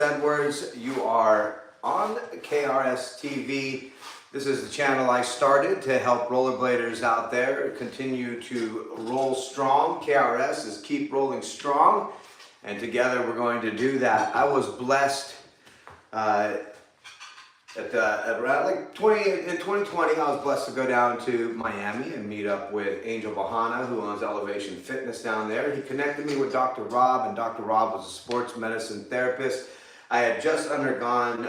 Edwards. You are on KRS TV. This is the channel I started to help rollerbladers out there continue to roll strong. KRS is Keep Rolling Strong, and together we're going to do that. I was blessed around in 2020, I was blessed to go down to Miami and meet up with Angel Bahana, who owns Elevation Fitness down there. He connected me with Dr. Rob, and Dr. Rob was a sports medicine therapist. I had just undergone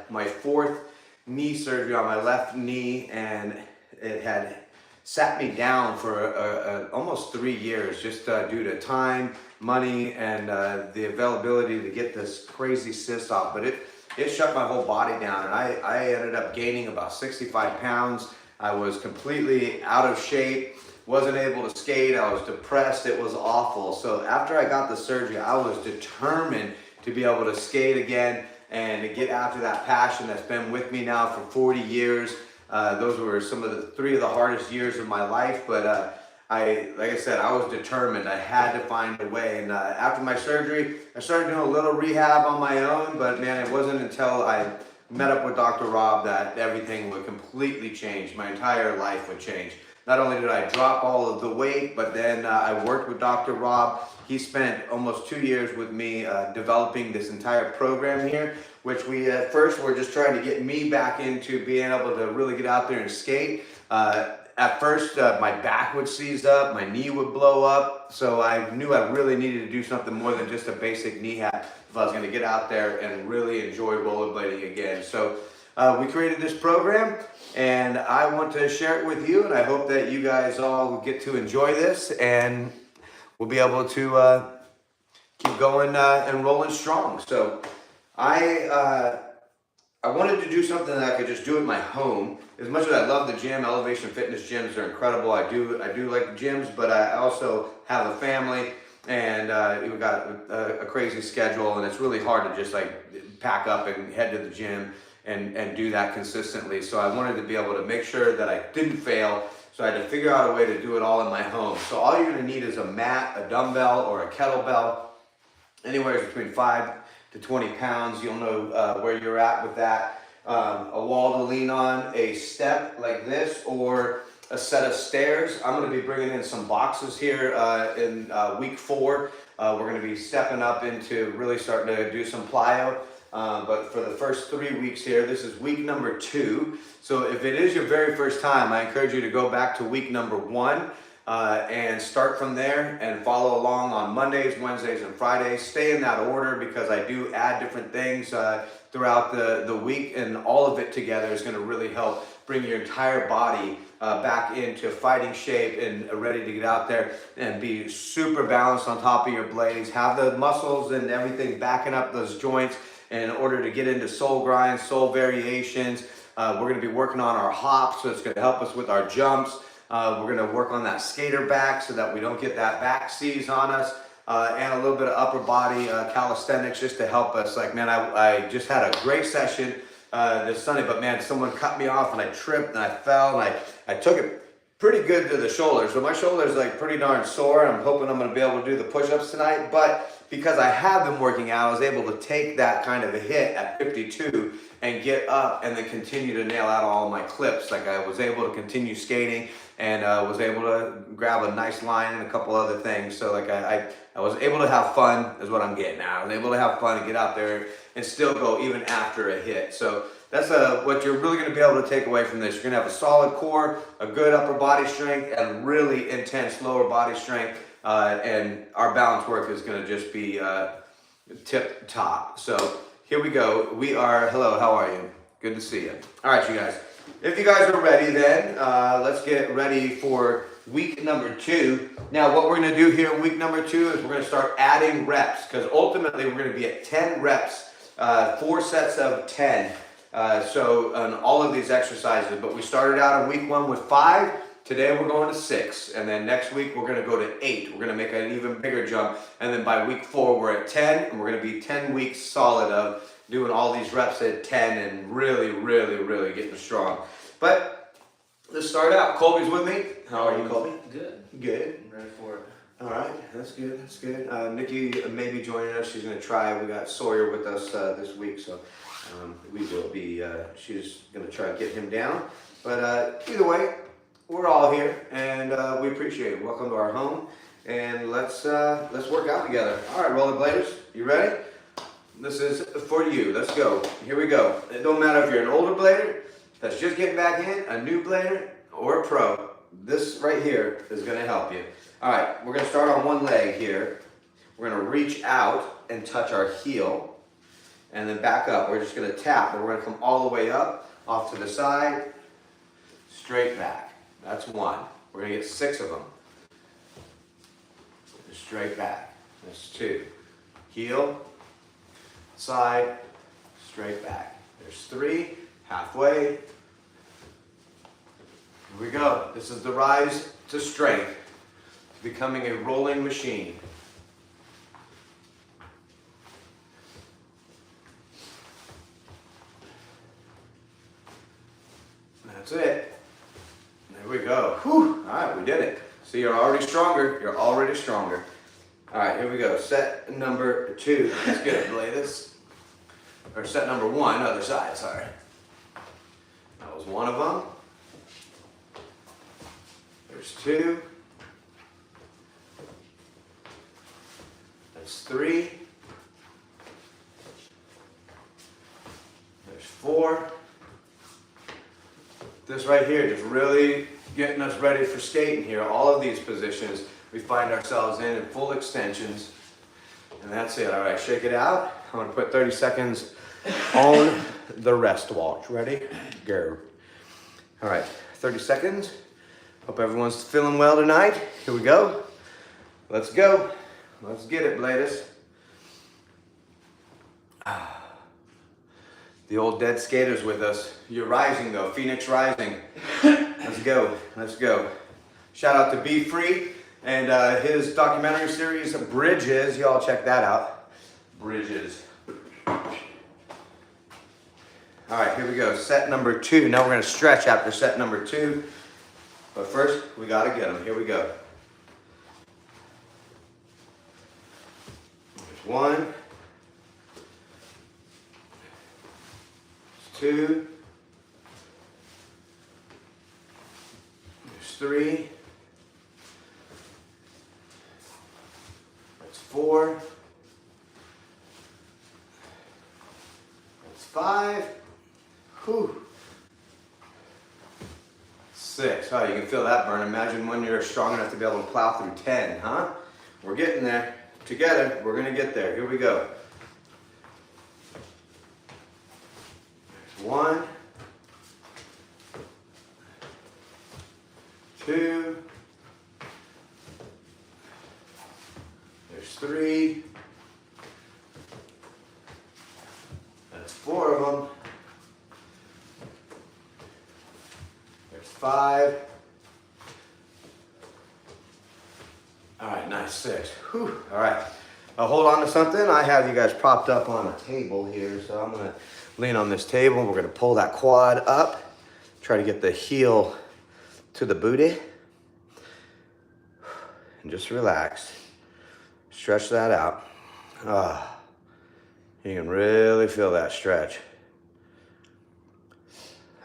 my fourth knee surgery on my left knee, and it had sat me down for almost 3 years just due to time, money, and the availability to get this crazy cyst off. But it shut my whole body down, and I ended up gaining about 65 pounds. I was completely out of shape, wasn't able to skate, I was depressed, it was awful. So after I got the surgery, I was determined to be able to skate again and to get after that passion that's been with me now for 40 years. Those were three of the hardest years of my life, but like I said, I was determined. I had to find a way. And after my surgery, I started doing a little rehab on my own, but man, it wasn't until I met up with Dr. Rob that everything would completely change. My entire life would change. Not only did I drop all of the weight, but then I worked with Dr. Rob. He spent almost 2 years with me developing this entire program here, which we at first were just trying to get me back into being able to really get out there and skate. At first, my back would seize up, my knee would blow up, so I knew I really needed to do something more than just a basic knee hat if I was going to get out there and really enjoy rollerblading again. So we created this program, and I want to share it with you, and I hope that you guys all get to enjoy this, and we'll be able to keep going and rolling strong. So I wanted to do something that I could just do at my home. As much as I love the gym, Elevation Fitness gyms are incredible. I do like the gyms, but I also have a family, and we've got a crazy schedule, and it's really hard to just like pack up and head to the gym and do that consistently. So I wanted to be able to make sure that I didn't fail. So I had to figure out a way to do it all in my home. So all you're gonna need is a mat, a dumbbell, or a kettlebell, anywhere between 5 to 20 pounds. You'll know where you're at with that. A wall to lean on, a step like this, or a set of stairs. I'm going to be bringing in some boxes here in week 4. We're going to be stepping up into really starting to do some plyo. But for the first 3 weeks here, this is week number 2. So if it is your very first time, I encourage you to go back to week number 1 and start from there and follow along on Mondays, Wednesdays, and Fridays. Stay in that order because I do add different things throughout the week, and all of it together is going to really help bring your entire body back into fighting shape and ready to get out there and be super balanced on top of your blades. Have the muscles and everything backing up those joints in order to get into soul grinds, soul variations. We're going to be working on our hops, so it's going to help us with our jumps. We're going to work on that skater back so that we don't get that back seize on us. And a little bit of upper body calisthenics just to help us. Like, man, I just had a great session this Sunday, but man, someone cut me off and I tripped and I fell, and I took it pretty good to the shoulder. So my shoulder's like pretty darn sore. I'm hoping I'm going to be able to do the push-ups tonight, but because I have been working out, I was able to take that kind of a hit at 52 and get up and then continue to nail out all my clips. Like, I was able to continue skating and was able to grab a nice line and a couple other things. So like I was able to have fun is what I'm getting at. I was able to have fun and get out there and still go even after a hit. So that's what you're really going to be able to take away from this. You're going to have a solid core, a good upper body strength, and really intense lower body strength. And our balance work is going to just be tip top. So here we go. Hello, how are you? Good to see you. All right, you guys. If you guys are ready then, let's get ready for week number 2. Now what we're going to do here in week number 2 is we're going to start adding reps, because ultimately we're going to be at 10 reps, 4 sets of 10. So on all of these exercises, but we started out in week 1 with 5. Today we're going to 6, and then next week we're going to go to 8. We're going to make an even bigger jump, and then by week 4 we're at 10, and we're going to be 10 weeks solid of doing all these reps at 10 and really, really, really getting strong. But let's start out. Colby's with me. How are you, Colby? Good. Good. I'm ready for it. All right, that's good, that's good. Nikki may be joining us. She's gonna try. We got Sawyer with us this week, so we will be, she's gonna try to get him down. But either way, we're all here and we appreciate it. Welcome to our home, and let's work out together. All right, rollerbladers, you ready? This is for you. Let's go. Here we go. It don't matter if you're an older blader that's just getting back in, a new blader, or a pro. This right here is gonna help you. All right, we're gonna start on one leg here. We're gonna reach out and touch our heel, and then back up. We're just gonna tap, but we're gonna come all the way up, off to the side, straight back. That's one. We're gonna get 6 of them. Straight back. That's 2. Heel, side, straight back. There's 3, halfway. Here we go. This is the rise to strength, becoming a rolling machine. That's it. There we go. Whew. All right, we did it. So you're already stronger. You're already stronger. All right, here we go. Set number 2. Let's get it, ladies. Or set number 1, other side, sorry. That was one of them. There's 2. There's 3. There's 4. This right here just really getting us ready for skating here. All of these positions we find ourselves in full extensions. And that's it. All right, shake it out. I'm gonna put 30 seconds on the rest watch. Ready? Go. All right, 30 seconds. Hope everyone's feeling well tonight. Here we go. Let's go. Let's get it, bladers. The old dead skater's with us. You're rising though, Phoenix rising. Let's go, let's go. Shout out to Be Free and his documentary series, Bridges. Y'all check that out. Bridges. All right, here we go. Set number 2. Now we're gonna stretch after set number 2. But first, we gotta get them. Here we go. There's 1. 2. There's 3. That's 4. That's 5. Whew. 6. Oh, you can feel that burn. Imagine when you're strong enough to be able to plow through 10, huh? We're getting there. Together, we're gonna get there. Here we go. 1, 2, there's 3, that's 4 of them, there's 5, all right, nice, 6, whew, all right. Now hold on to something. I have you guys propped up on a table here, so I'm gonna lean on this table. We're gonna pull that quad up, try to get the heel to the booty, and just relax. Stretch that out. You can really feel that stretch.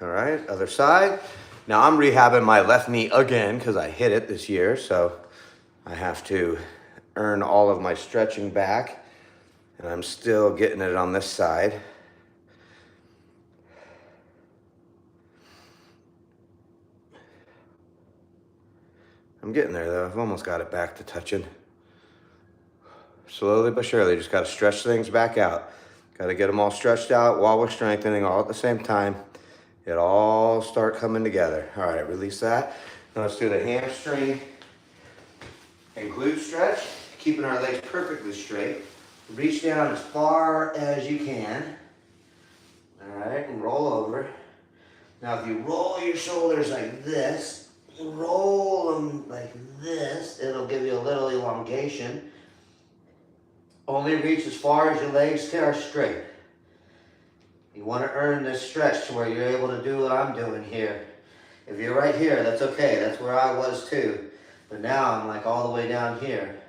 All right, other side. Now I'm rehabbing my left knee again because I hit it this year, so I have to earn all of my stretching back, and I'm still getting it on this side. I'm getting there though. I've almost got it back to touching. Slowly but surely, just got to stretch things back out. Got to get them all stretched out while we're strengthening all at the same time. It all start coming together. All right, release that. Now let's do the hamstring and glute stretch, keeping our legs perfectly straight. Reach down as far as you can. All right, and roll over. Now if you roll your shoulders like this, roll them like this, it'll give you a little elongation. Only reach as far as your legs are straight. You want to earn this stretch to where you're able to do what I'm doing here. If you're right here, that's okay. That's where I was too. But now I'm like all the way down here.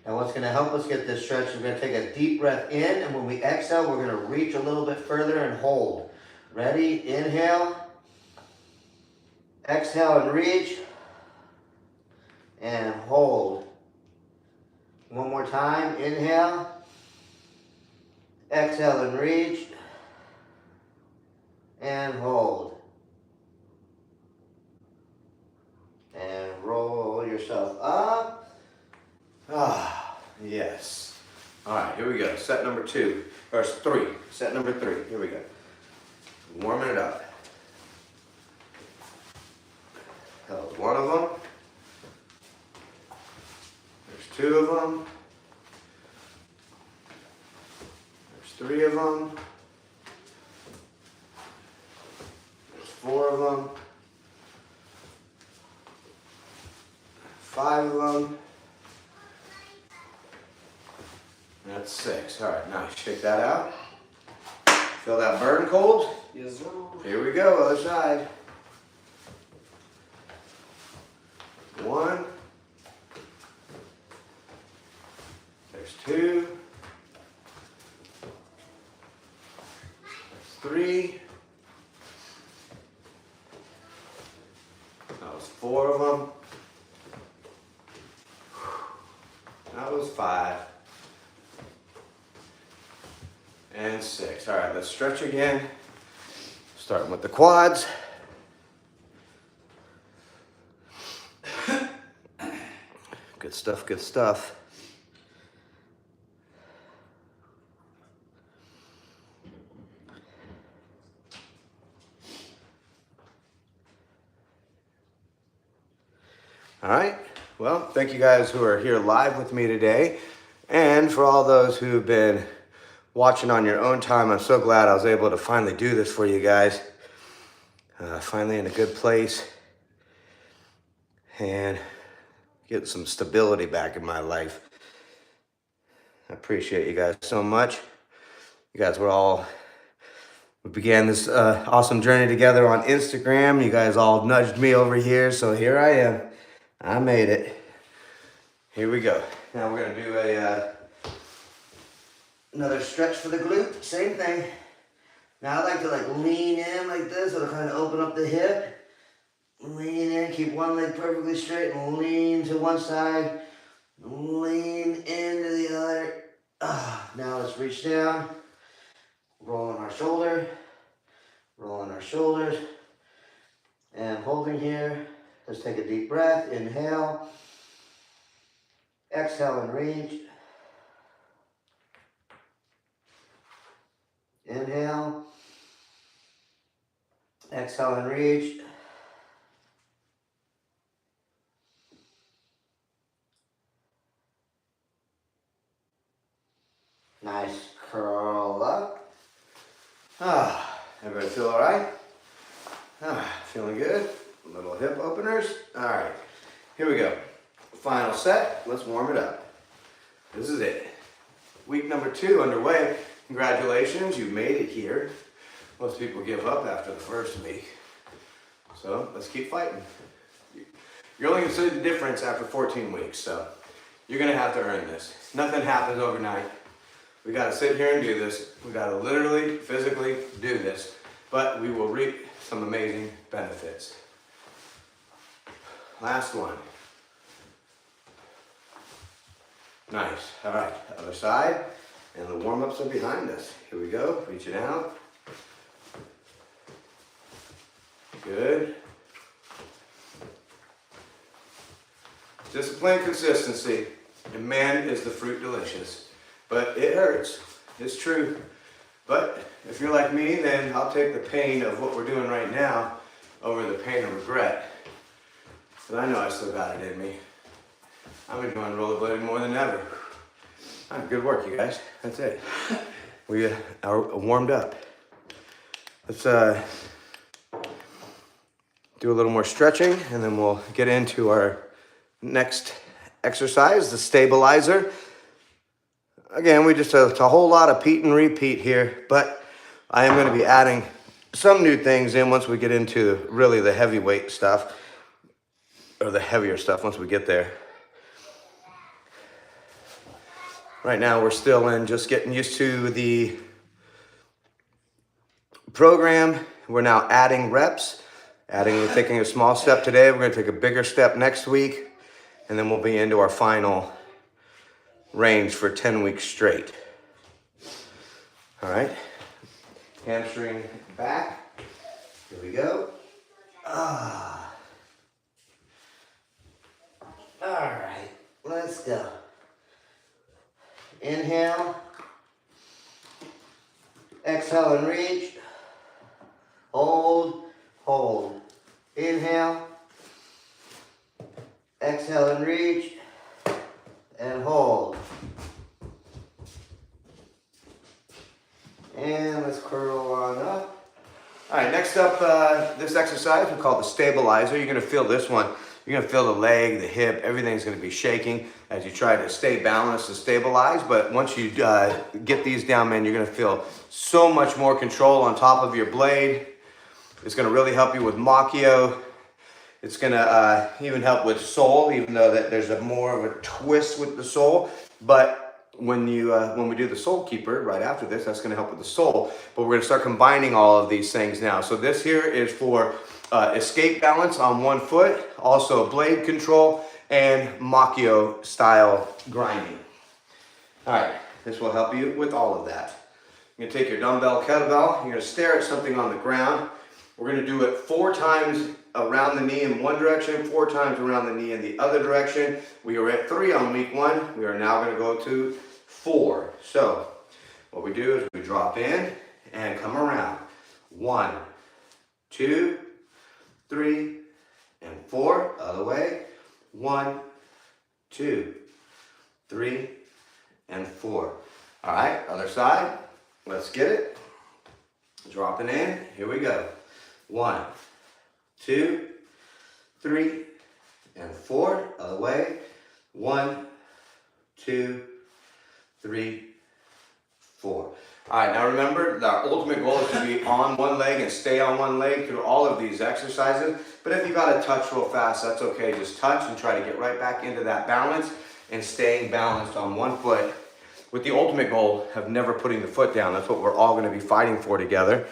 Now what's gonna help us get this stretch, we're gonna take a deep breath in, and when we exhale, we're gonna reach a little bit further and hold. Ready? Inhale. Exhale and reach. And hold. One more time. Inhale. Exhale and reach. And hold. And roll yourself up. Ah, yes. All right, here we go. Set number 2, or 3. Set number 3. Here we go. Warming it up. That was one of them. There's 2 of them. There's 3 of them. There's 4 of them. 5 of them. That's 6. All right, now shake that out. Feel that burn cold? Yes, sir. Here we go, other side. 1. There's 2. There's 3. That was 4 of them. That was 5. And 6. All right, let's stretch again. Starting with the quads. Good stuff, good stuff. All right, well, thank you guys who are here live with me today. And for all those who've been watching on your own time, I'm so glad I was able to finally do this for you guys. Finally in a good place and get some stability back in my life. I appreciate you guys so much. You guys we began this awesome journey together on Instagram. You guys all nudged me over here, so here I am. I made it. Here we go. Now we're gonna do another stretch for the glute, same thing. Now I like to lean in like this, it'll kind of open up the hip. Lean in, keep one leg perfectly straight and lean to one side. Lean into the other. Now let's reach down. Rolling our shoulder. Rolling our shoulders. And holding here. Let's take a deep breath. Inhale. Exhale and reach. Inhale. Exhale and reach. Nice. Curl up. Everybody feel all right? Feeling good? Little hip openers. All right, here we go. Final set. Let's warm it up. This is it. Week number 2 underway. Congratulations, you made it here. Most people give up after the first week. So let's keep fighting. You're only gonna see the difference after 14 weeks, so you're gonna have to earn this. Nothing happens overnight. We gotta sit here and do this. We gotta literally, physically do this, but we will reap some amazing benefits. Last one. Nice. All right, other side. And the warm-ups are behind us. Here we go, reach it out. Good. Discipline, consistency, and man is the fruit delicious. But it hurts, it's true. But if you're like me, then I'll take the pain of what we're doing right now over the pain of regret. But I know I still got it in me. I'm enjoying rollerblading more than ever. Good work, you guys. That's it. We are warmed up. Let's do a little more stretching, and then we'll get into our next exercise, the stabilizer. Again, it's a whole lot of repeat and repeat here, but I am going to be adding some new things in once we get into really the heavyweight stuff. or the heavier stuff once we get there. Right now we're still in just getting used to the program. We're now adding reps. We're taking a small step today. We're gonna take a bigger step next week, and then we'll be into our final range for 10 weeks straight. All right, hamstring back. Here we go. All right, let's go. Inhale. Exhale and reach. Hold, hold. Inhale. Exhale and reach. And hold. And let's curl on up. All right, next up, this exercise we call the stabilizer. You're gonna feel this one. You're gonna feel the leg, the hip, everything's gonna be shaking as you try to stay balanced and stabilize. But once you get these down, man, you're gonna feel so much more control on top of your blade. It's gonna really help you with Machio. It's gonna even help with sole, even though that there's a more of a twist with the sole. But when we do the sole keeper right after this, that's gonna help with the sole. But we're gonna start combining all of these things now. So this here is for escape balance on one foot, also blade control, and Machio style grinding. All right, this will help you with all of that. You're gonna take your dumbbell kettlebell, you're gonna stare at something on the ground. We're gonna do it 4 times around the knee in one direction, 4 times around the knee in the other direction. We were at 3 on week 1. We are now gonna go to 4. So what we do is we drop in and come around. 1, 2, 3, and 4. Other way. 1, 2, 3, and 4. All right, other side. Let's get it. Dropping in. Here we go. 1, 2, 3, and 4. Other way. 1, 2, 3, 4. All right, now remember, the ultimate goal is to be on one leg and stay on one leg through all of these exercises. But if you got to touch real fast, that's okay. Just touch and try to get right back into that balance and staying balanced on one foot with the ultimate goal of never putting the foot down. That's what we're all going to be fighting for together.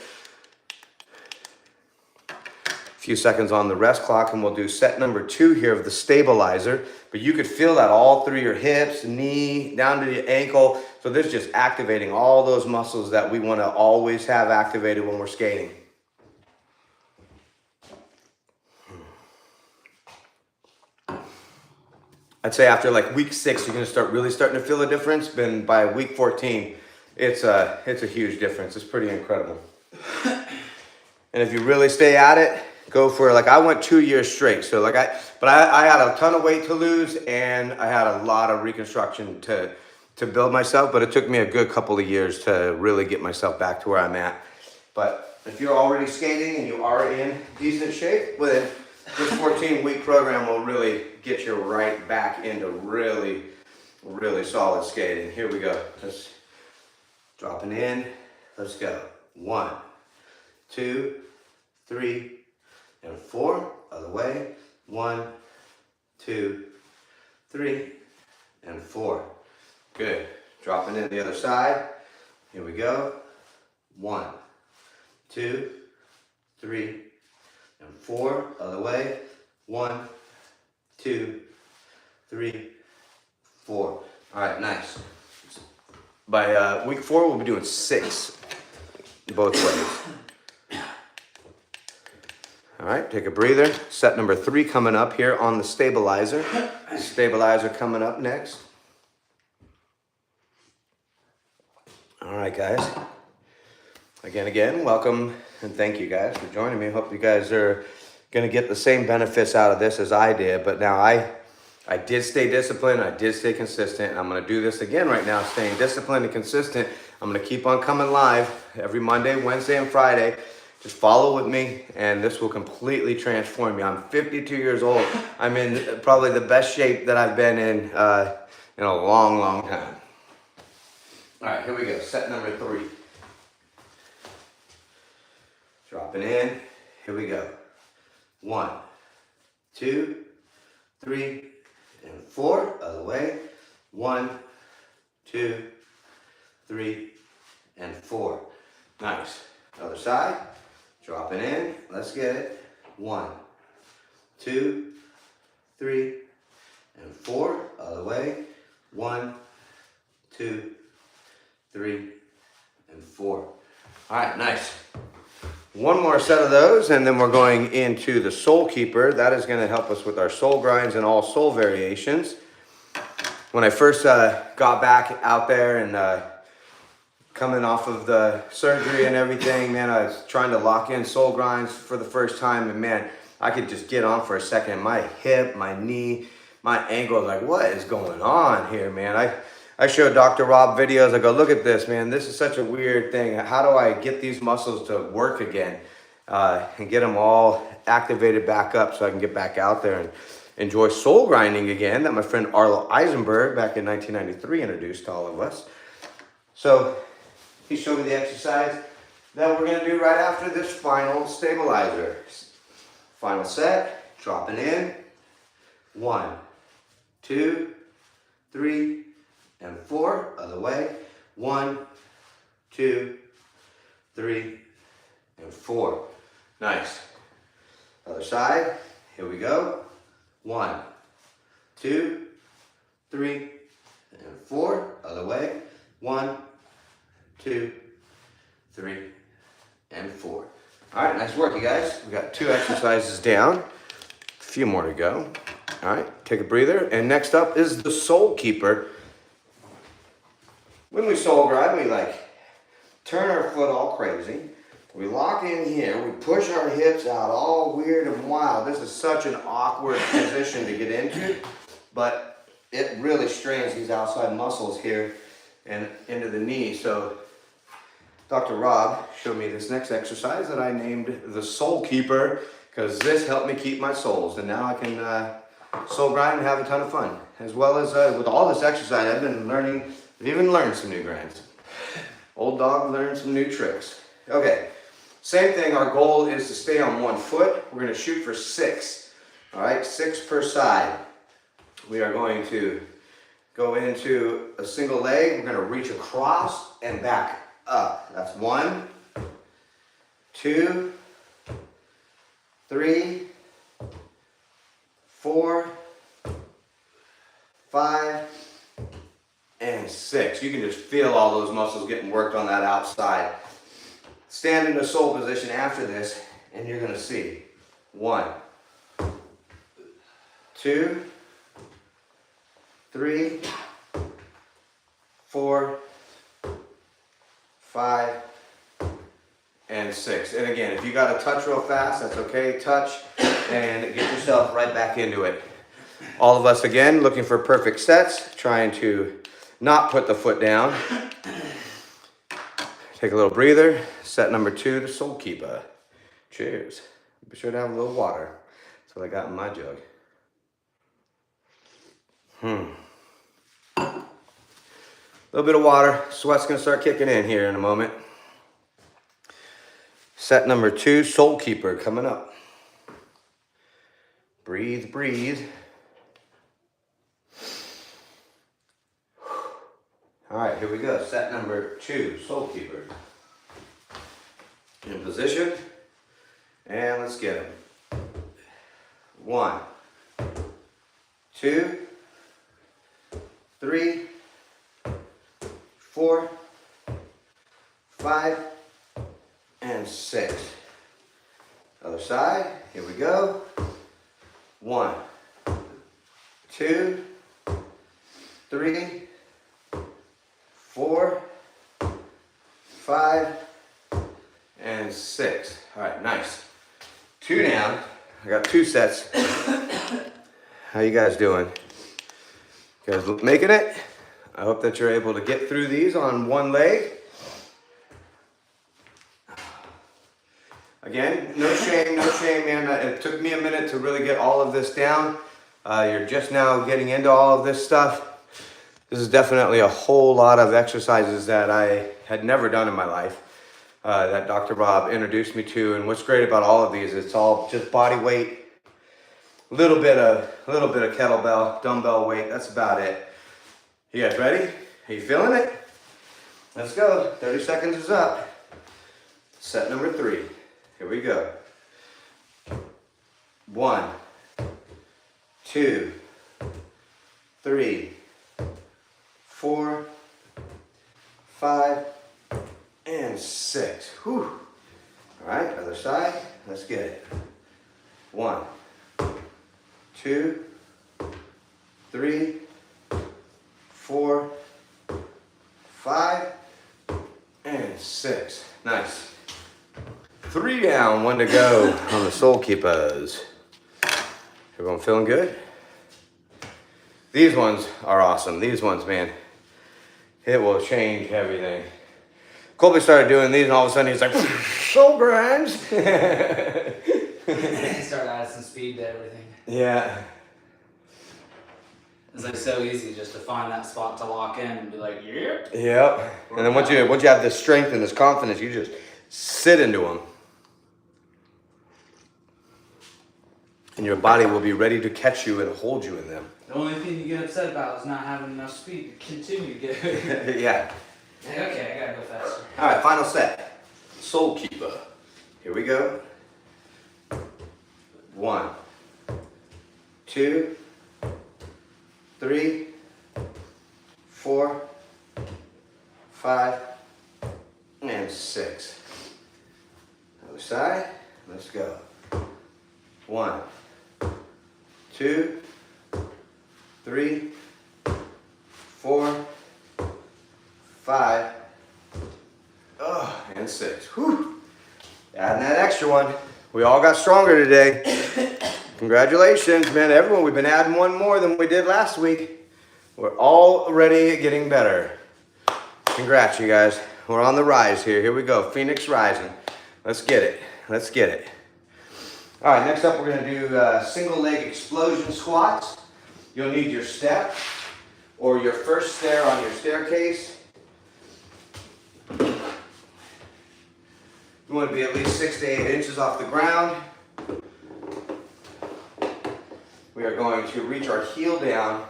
A few seconds on the rest clock and we'll do set number 2 here of the stabilizer. But you could feel that all through your hips, knee, down to the ankle. So this is just activating all those muscles that we want to always have activated when we're skating. I'd say after like week 6, you're going to start starting to feel a difference. But by week 14, it's a huge difference. It's pretty incredible. And if you really stay at it, go for, like I went 2 years straight. So like I had a ton of weight to lose and I had a lot of reconstruction to build myself, but it took me a good couple of years to really get myself back to where I'm at. But if you're already skating and you are in decent shape, well then this 14-week program will really get you right back into really, really solid skating. Here we go. Just dropping in. Let's go. 1, 2, 3, and 4. Other way. 1, 2, 3, and 4. Good. Dropping in the other side. Here we go. 1, 2, 3, and 4. Other way. 1, 2, 3, 4. All right, nice. By week 4, we'll be doing 6 both ways. All right, take a breather. Set number 3 coming up here on the stabilizer. Stabilizer coming up next. All right, guys. Again, welcome and thank you guys for joining me. Hope you guys are going to get the same benefits out of this as I did. But now I did stay disciplined. I did stay consistent. And I'm going to do this again right now, staying disciplined and consistent. I'm going to keep on coming live every Monday, Wednesday, and Friday. Just follow with me, and this will completely transform me. I'm 52 years old. I'm in probably the best shape that I've been in a long, long time. All right, here we go. Set number 3. Dropping in. Here we go. 1, 2, 3, and 4. Other way. 1, 2, 3, and 4. Nice. Other side. Dropping in. Let's get it. 1, 2, 3, and 4. Other way. 1, 2, 3, and 4. All right, nice. One more set of those, and then we're going into the Soul Keeper. That is going to help us with our soul grinds and all soul variations. When I first got back out there and coming off of the surgery and everything, man, I was trying to lock in soul grinds for the first time, and man, I could just get on for a second. My hip, my knee, my ankle, like, what is going on here, man? I showed Dr. Rob videos. I go, look at this, man. This is such a weird thing. How do I get these muscles to work again and get them all activated back up so I can get back out there and enjoy soul grinding again that my friend Arlo Eisenberg back in 1993 introduced to all of us. So he showed me the exercise that we're going to do right after this final stabilizer. Final set, dropping in. 1, 2, 3, and 4. Other way. 1, 2, 3, and 4. Nice. Other side. Here we go. 1, 2, 3, and 4. Other way. 1, 2, 3, and 4. All right, nice work, you guys. We got 2 exercises down. A few more to go. All right, take a breather. And next up is the Soul Keeper. When we soul grind, we like turn our foot all crazy. We lock in here. We push our hips out all weird and wild. This is such an awkward position to get into, but it really strains these outside muscles here and into the knee. So Dr. Rob showed me this next exercise that I named the Soul Keeper because this helped me keep my souls. And now I can soul grind and have a ton of fun. As well as with all this exercise, I've even learned some new grinds. Old dog learned some new tricks. Okay, same thing. Our goal is to stay on one foot. We're going to shoot for 6. All right, 6 per side. We are going to go into a single leg. We're going to reach across and back up. That's 1, 2, 3, 4, 5, and 6. You can just feel all those muscles getting worked on that outside. Stand in the soul position after this, and you're going to see 1, 2, 3, 4, 5, and 6. And again, if you got to touch real fast, that's okay. Touch and get yourself right back into it. All of us, again, looking for perfect sets, trying to not put the foot down. Take a little breather. Set number 2, the Soul Keeper. Cheers. Be sure to have a little water. That's what I got in my jug. A little bit of water. Sweat's going to start kicking in here in a moment. Set number 2, Soul Keeper, coming up. Breathe, breathe. All right, here we go. Set number 2, Soul Keeper. In position. And let's get them. 1, 2, 3, 4, 5, and 6. Other side. Here we go. 1, 2, 3, 4, 5, and 6. All right, nice. 2 down. I got 2 sets. How you guys doing? You guys making it? I hope that you're able to get through these on one leg. Again, no shame, man. It took me a minute to really get all of this down. You're just now getting into all of this stuff. This is definitely a whole lot of exercises that I had never done in my life that Dr. Rob introduced me to. And what's great about all of these, it's all just body weight A little bit of kettlebell, dumbbell weight. That's about it. You guys ready? Are you feeling it? Let's go. 30 seconds is up. Set number 3. Here we go. 1, 2, 3, 4, 5, and 6. Whew. All right, other side. Let's get it. 1, 2, 3, 4, 5, and 6. Nice. 3 down, 1 to go on the Soul Keepers. Everyone feeling good? These ones are awesome. These ones, man, it will change everything. Colby started doing these and all of a sudden he's like, soul grinds. Start adding some speed to everything. Yeah. It's like so easy just to find that spot to lock in and be like, yep. Yep. And then once you have this strength and this confidence, you just sit into them. And your body will be ready to catch you and hold you in them. The only thing you get upset about is not having enough speed to continue getting. Yeah. Okay, I gotta go faster. All right, final set. Soul Keeper. Here we go. 1, 2, 3, 4, 5, and 6. Other side. Let's go. 1, 2, 3, 4, 5, and 6. Whew. Adding that extra one. We all got stronger today. Congratulations, man. Everyone, we've been adding one more than we did last week. We're already getting better. Congrats, you guys. We're on the rise here. Here we go. Phoenix rising. Let's get it. Let's get it. All right, next up we're going to do single leg explosion squats. You'll need your step or your first stair on your staircase. You want to be at least 6 to 8 inches off the ground. We are going to reach our heel down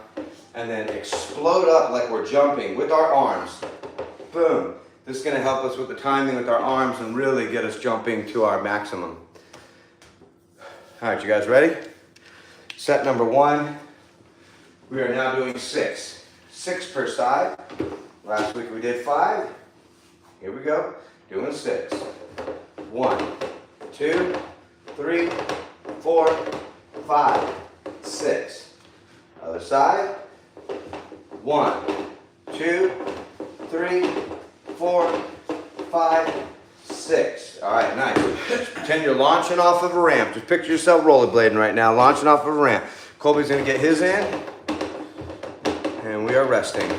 and then explode up like we're jumping with our arms. Boom. This is going to help us with the timing with our arms and really get us jumping to our maximum. All right, you guys ready? Set number 1. We are now doing 6. 6 per side. Last week we did 5. Here we go. Doing 6. 1, 2, 3, 4, 5, 6. Other side. 1, 2, 3, 4, 5, 6. All right, nice. Just pretend you're launching off of a ramp. Just picture yourself rollerblading right now, launching off of a ramp. Colby's gonna get his in, and we are resting.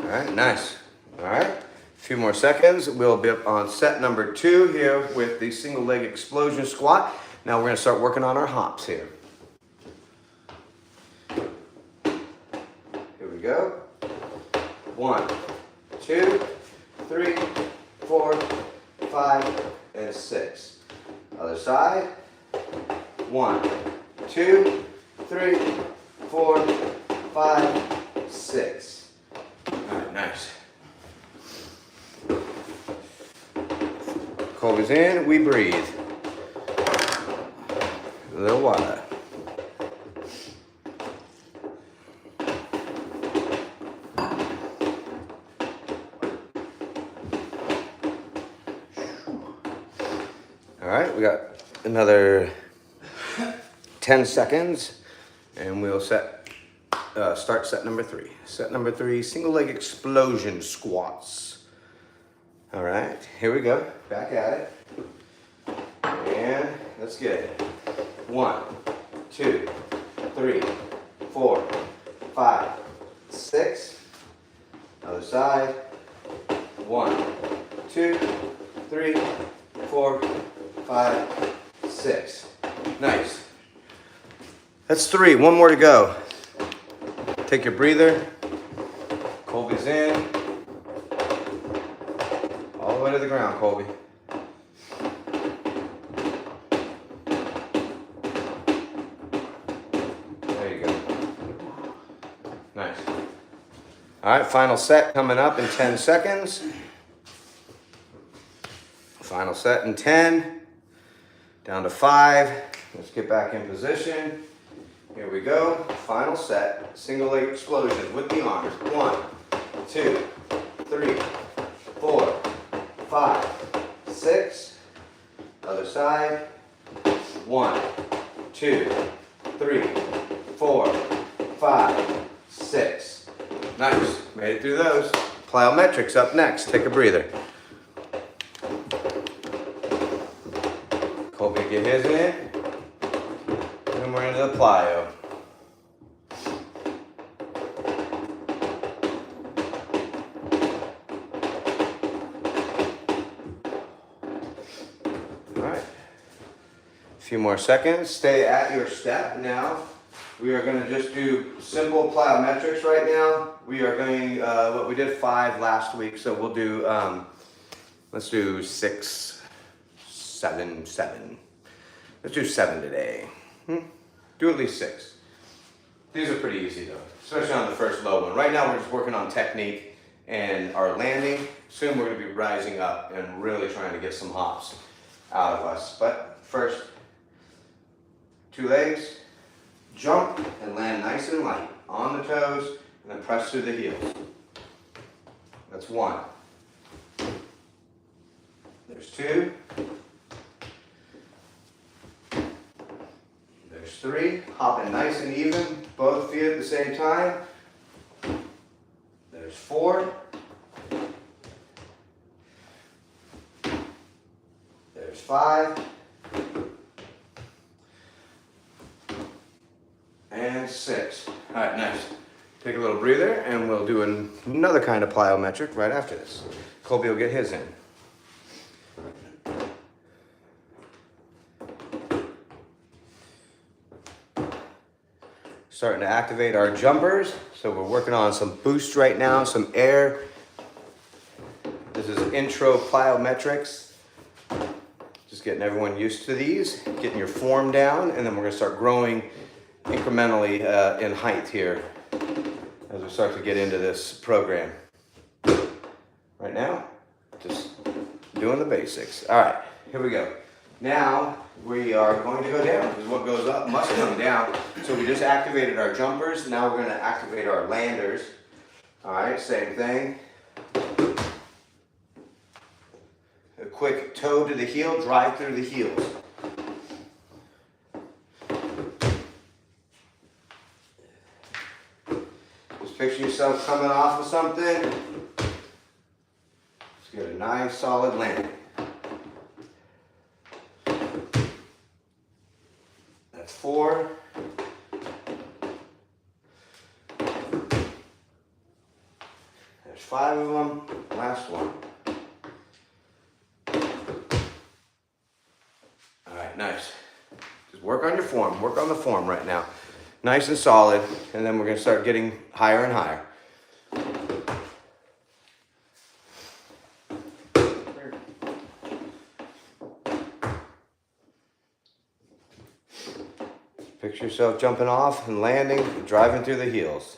All right, nice. All right, a few more seconds. We'll be up on set number 2 here with the single leg explosion squat. Now we're gonna start working on our hops here. Here we go. 1, 2, 3, 4, 5, and 6. Other side. 1, 2, 3, 4, 5, 6. All right, nice. Colby's in, we breathe. A little water. All right, we got another 10 seconds and we'll start set number 3. Set number 3, single leg explosion squats. All right, here we go. Back at it. And let's get it. 1, 2, 3, 4, 5, 6. Other side. 1, 2, 3, 4, 5, 6. Nice. That's 3. 1 more to go. Take your breather. Colby's in. All the way to the ground, Colby. There you go. Nice. All right, final set coming up in 10 seconds. Final set in 10. Down to 5. Let's get back in position. Here we go. Final set. Single leg explosion with the arms. 1, 2, 3, 4, 5, 6. Other side. 1, 2, 3, 4, 5, 6. Nice. Made it through those. Plyometrics up next. Take a breather. Colby, get his in. And we're into the plyo. All right. A few more seconds. Stay at your step now. We are going to just do simple plyometrics right now. We are going, what we did 5 last week, so we'll do, let's do 6, 7, 7. Let's do 7 today. Do at least 6. These are pretty easy though, especially on the first low one. Right now we're just working on technique and our landing. Soon we're going to be rising up and really trying to get some hops out of us. But first, 2 legs, jump and land nice and light on the toes and then press through the heels. That's 1. There's 2. There's 3. Hopping nice and even, both feet at the same time. There's 4. There's 5. And 6. All right, nice. Take a little breather and we'll do another kind of plyometric right after this. Colby will get his in. Starting to activate our jumpers. So we're working on some boost right now, some air. This is intro plyometrics. Just getting everyone used to these, getting your form down, and then we're gonna start growing incrementally in height here as we start to get into this program. Right now, just doing the basics. All right, here we go. Now we are going to go down because what goes up must come down. So we just activated our jumpers. Now we're going to activate our landers. All right, same thing. A quick toe to the heel, drive through the heels. Just picture yourself coming off of something. Just get a nice solid landing. That's 4. There's 5 of them. Last one. All right, nice. Just work on your form. Work on the form right now. Nice and solid, and then we're going to start getting higher and higher. Picture yourself jumping off and landing, driving through the heels.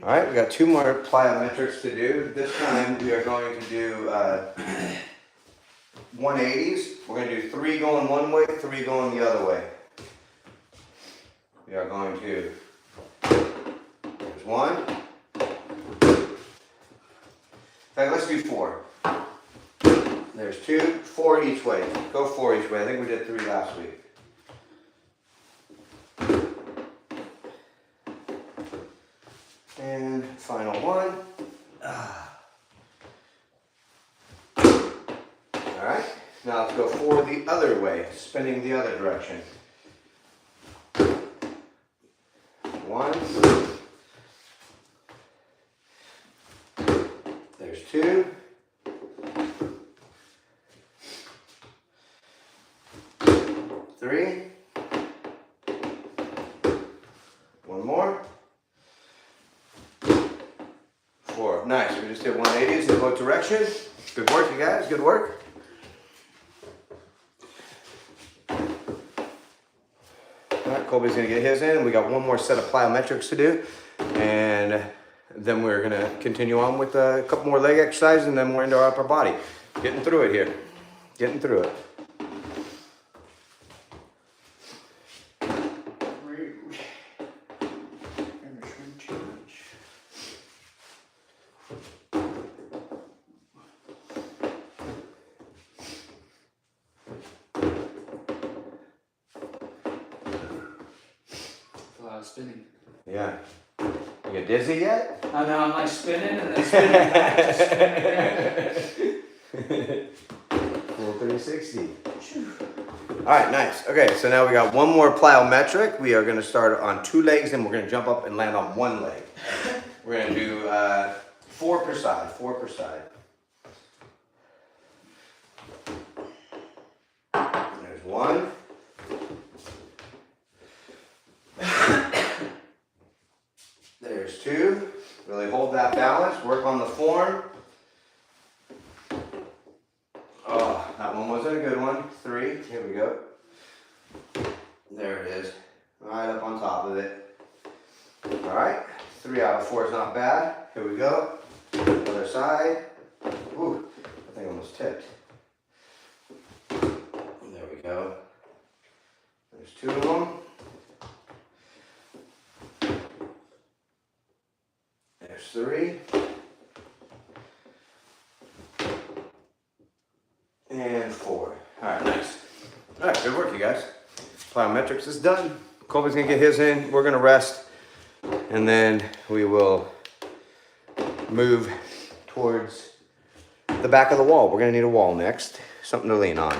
All right, we got 2 more plyometrics to do. This time we are going to do 180s. We're going to do 3 going one way, 3 going the other way. We are going to, there's 1. In fact, let's do 4. There's 2, 4 each way. Go 4 each way. I think we did 3 last week. And final 1. All right, now let's go 4 the other way, spinning the other direction. in both directions. Good work, you guys. Good work. All right, Colby's gonna get his in. We got one more set of plyometrics to do, and then we're gonna continue on with a couple more leg exercises, and then we're into our upper body. Getting through it here. Getting through it. Spinning. Yeah. You get dizzy yet? I know, I'm like spinning and then spinning back to spinning. Full 360. All right, nice. Okay, so now we got one more plyometric. We are gonna start on 2 legs and we're gonna jump up and land on 1 leg. We're gonna do 4 per side, 4 per side. There's 1. There's 2. Really hold that balance, work on the form. Oh, that one wasn't a good one. 3, here we go. There it is, right up on top of it. All right, 3 out of 4 is not bad. Here we go, other side. Ooh, I think I almost tipped. There we go. There's 2 of them. There's 3. And 4. All right, nice. All right, good work, you guys. Plyometrics is done. Colby's gonna get his in. We're gonna rest, and then we will move towards the back of the wall. We're gonna need a wall next, something to lean on.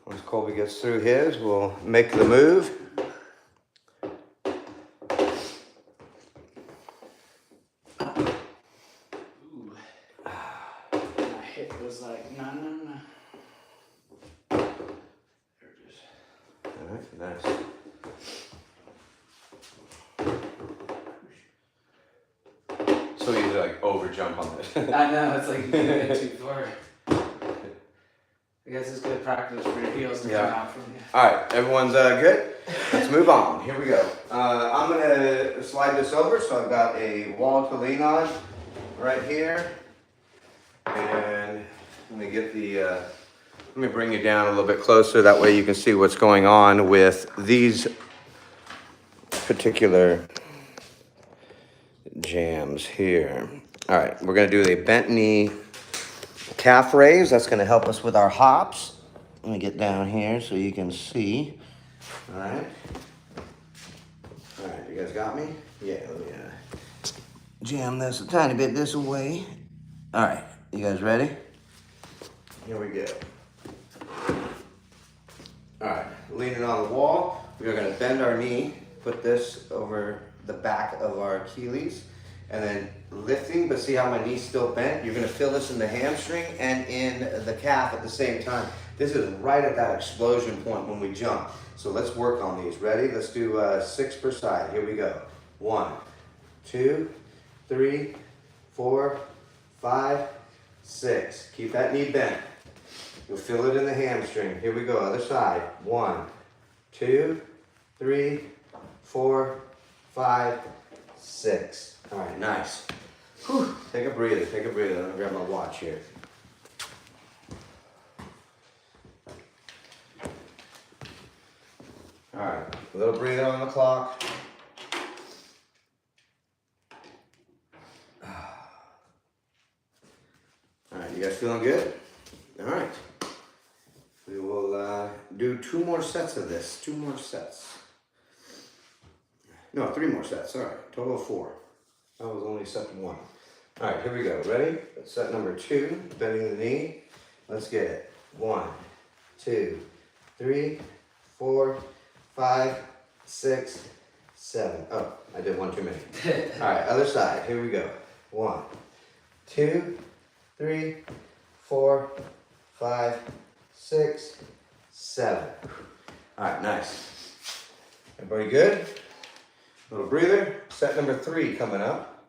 Once Colby gets through his, we'll make the move. Was like, no. There it is. All right, nice. So you like over jump on this. I know, it's like you can't get too far. I guess it's good practice for your heels to come out from you. All right, everyone's good? Let's move on. Here we go. I'm gonna slide this over, so I've got a wall to lean on right here. And let me get the, let me bring you down a little bit closer. That way you can see what's going on with these particular jams here. All right, we're gonna do the bent knee calf raise. That's gonna help us with our hops. Let me get down here so you can see. All right. All right, you guys got me? Yeah, let me jam this a tiny bit this way. All right, you guys ready? Here we go. All right, leaning on the wall. We are gonna bend our knee, put this over the back of our Achilles, and then lifting, but see how my knee's still bent? You're gonna feel this in the hamstring and in the calf at the same time. This is right at that explosion point when we jump. So let's work on these. Ready? Let's do 6 per side. Here we go. 1, 2, 3, 4, 5, 6. Keep that knee bent. You'll feel it in the hamstring. Here we go, other side. 1, 2, 3, 4, 5, 6. All right, nice. Whew. Take a breather, take a breather. Let me grab my watch here. All right, a little breather on the clock. All right, you guys feeling good? All right. We will do 2 more sets of this. 2 more sets. No, 3 more sets. Sorry, total of 4. That was only set 1. All right, here we go. Ready? Set number 2, bending the knee. Let's get it. 1, 2, 3, 4, 5, 6, 7. Oh, I did 1 too many. All right, other side. Here we go. 1, 2, 3, 4, 5, 6, 7. All right, nice. Everybody good? Little breather. Set number 3 coming up.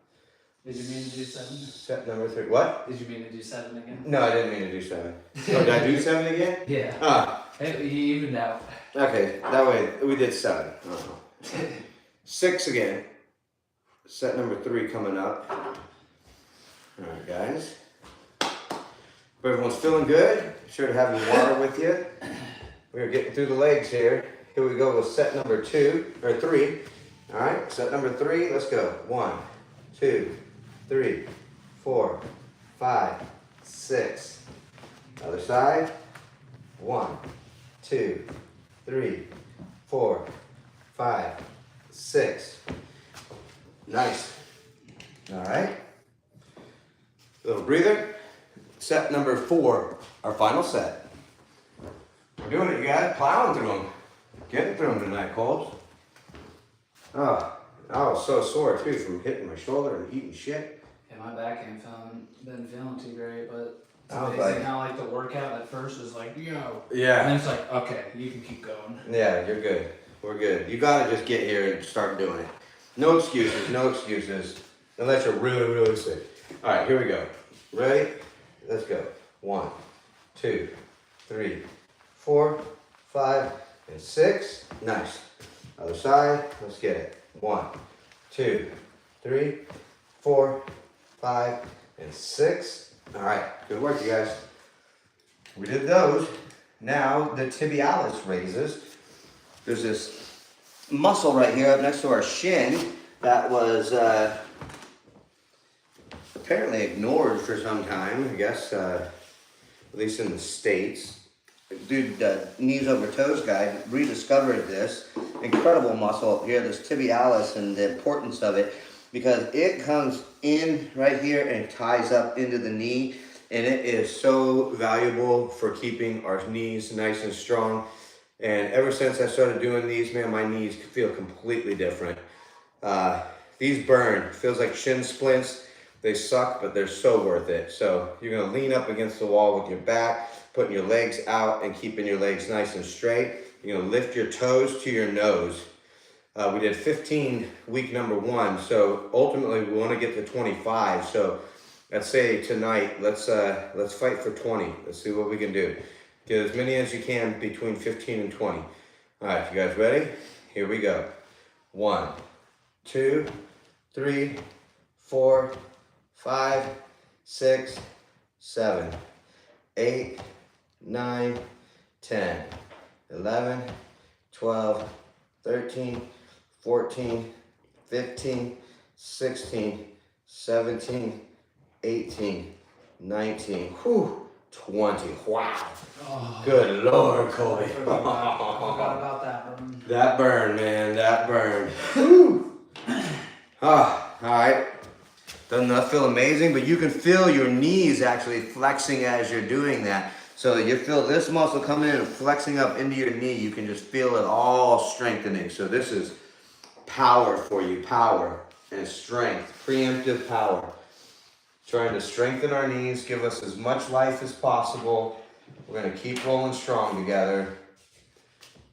Did you mean to do 7? Set number 3. What? Did you mean to do 7 again? No, I didn't mean to do 7. Oh, did I do 7 again? Yeah. Ah, Hey, you evened out. okay. That way we did 7. Uh-huh. 6 again. Set number 3 coming up. All right, guys. If everyone's feeling good, be sure to have your water with you. We're getting through the legs here. Here we go with set number 2 or 3. All right, set number 3. Let's go. 1, 2, 3, 4, 5, 6. Other side. 1, 2, 3, 4, 5, 6. Nice. All right. Little breather. Set number 4, our final set. We're doing it, you guys. Plowing through them. Getting through them tonight, Coles. Oh, I was so sore too from hitting my shoulder and eating shit. Yeah, my back ain't been feeling too great, but it's I was amazing like- how like the workout at first was like, yo. And Yeah. then it's like, okay, you can keep going. Yeah, you're good. We're good. You gotta just get here and start doing it. No excuses, no excuses. Unless you're really, really sick. All right, here we go. Ready? Let's go. 1, 2, 3, 4, 5, and 6. Nice. Other side. Let's get it. 1, 2, 3, 4, 5, and 6. All right. Good work, you guys. We did those. Now the tibialis raises. There's this muscle right here up next to our shin that was apparently ignored for some time, I guess, at least in the States. Dude, knees over toes guy rediscovered this incredible muscle up here, this tibialis, and the importance of it, because it comes in right here and ties up into the knee, and it is so valuable for keeping our knees nice and strong. And ever since I started doing these, man, my knees feel completely different. These burn. Feels like shin splints. They suck, but they're so worth it. So you're gonna lean up against the wall with your back, putting your legs out and keeping your legs nice and straight. You're gonna lift your toes to your nose. We did 15 week number 1, so ultimately we wanna get to 25. So let's say tonight, let's fight for 20. Let's see what we can do. Get as many as you can between 15 and 20. All right, you guys ready? Here we go. 1, 2, 3, 4, 5, 6, 7, 8, 9, 10, 11, 12, 13, 14, 15, 16, 17, 18, 19, 20. Wow. Oh, Good Lord, I Colby. forgot about that one. That burn, man, that burn. Woo. All right. Doesn't that feel amazing? But you can feel your knees actually flexing as you're doing that. So you feel this muscle coming in and flexing up into your knee. You can just feel it all strengthening. So this is power for you, power and strength, preemptive power. Trying to strengthen our knees, give us as much life as possible. We're gonna keep rolling strong together.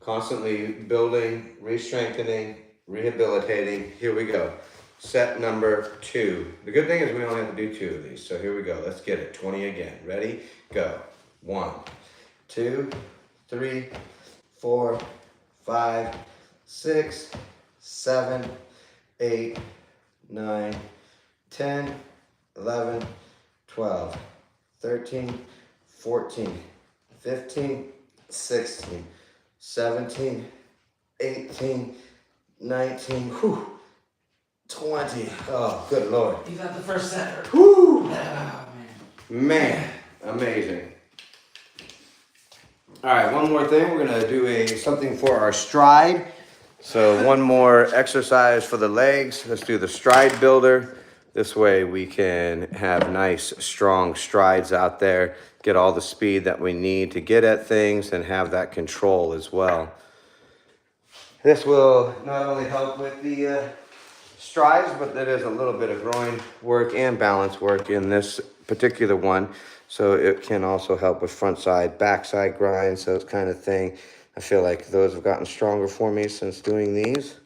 Constantly building, re-strengthening, rehabilitating. Here we go. Set number 2. The good thing is we only have to do 2 of these. So here we go. Let's get it. 20 again. Ready? Go. 1, 2, 3, 4, 5, 6, 7, 8, 9, 10, 11, 12, 13, 14, 15, 16, 17, 18, 19, 20. Oh, good Lord. You got the first set. Whew. Oh, man. Man, amazing. All right, one more thing. We're gonna do something for our stride. So one more exercise for the legs. Let's do the stride builder. This way we can have nice, strong strides out there, get all the speed that we need to get at things and have that control as well. This will not only help with the strides, but there is a little bit of groin work and balance work in this particular one. So it can also help with front side, back side grinds, those kind of thing. I feel like those have gotten stronger for me since doing these.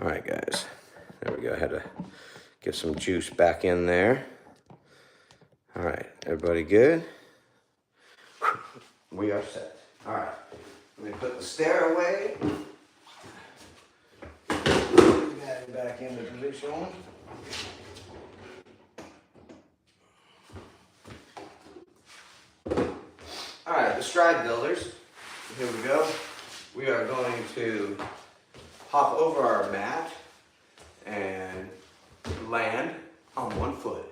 All right, guys. There we go. I had to get some juice back in there. All right, everybody good? We are set. All right, let me put the stair away. Get it back into position. All right, the stride builders. Here we go. We are going to hop over our mat and land on one foot.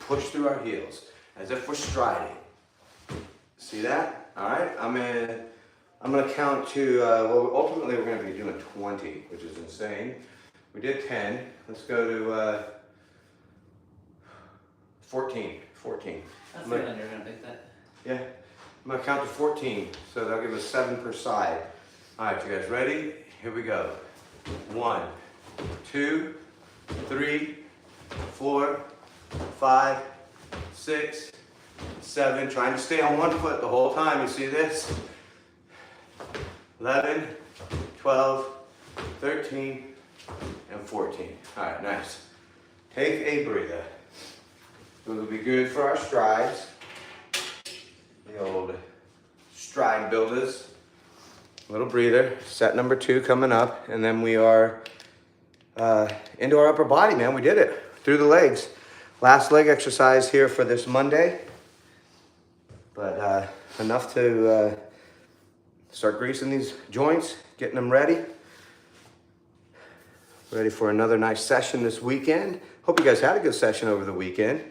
Push through our heels as if we're striding. See that? All right. I'm gonna count to. Well, ultimately we're gonna be doing 20, which is insane. We did 10. Let's go to 14. 14. That's good. You're gonna pick that. Yeah. I'm gonna count to 14, so that'll give us 7 per side. All right, you guys ready? Here we go. 1, 2, 3, 4, 5, 6, 7. Trying to stay on one foot the whole time. You see this? 11, 12, 13, and 14. All right, nice. Take a breather. It will be good for our strides. The old stride builders. Little breather. Set number 2 coming up, and then we are into our upper body, man. We did it through the legs. Last leg exercise here for this Monday, but enough to start greasing these joints, getting them ready. Ready for another nice session this weekend. Hope you guys had a good session over the weekend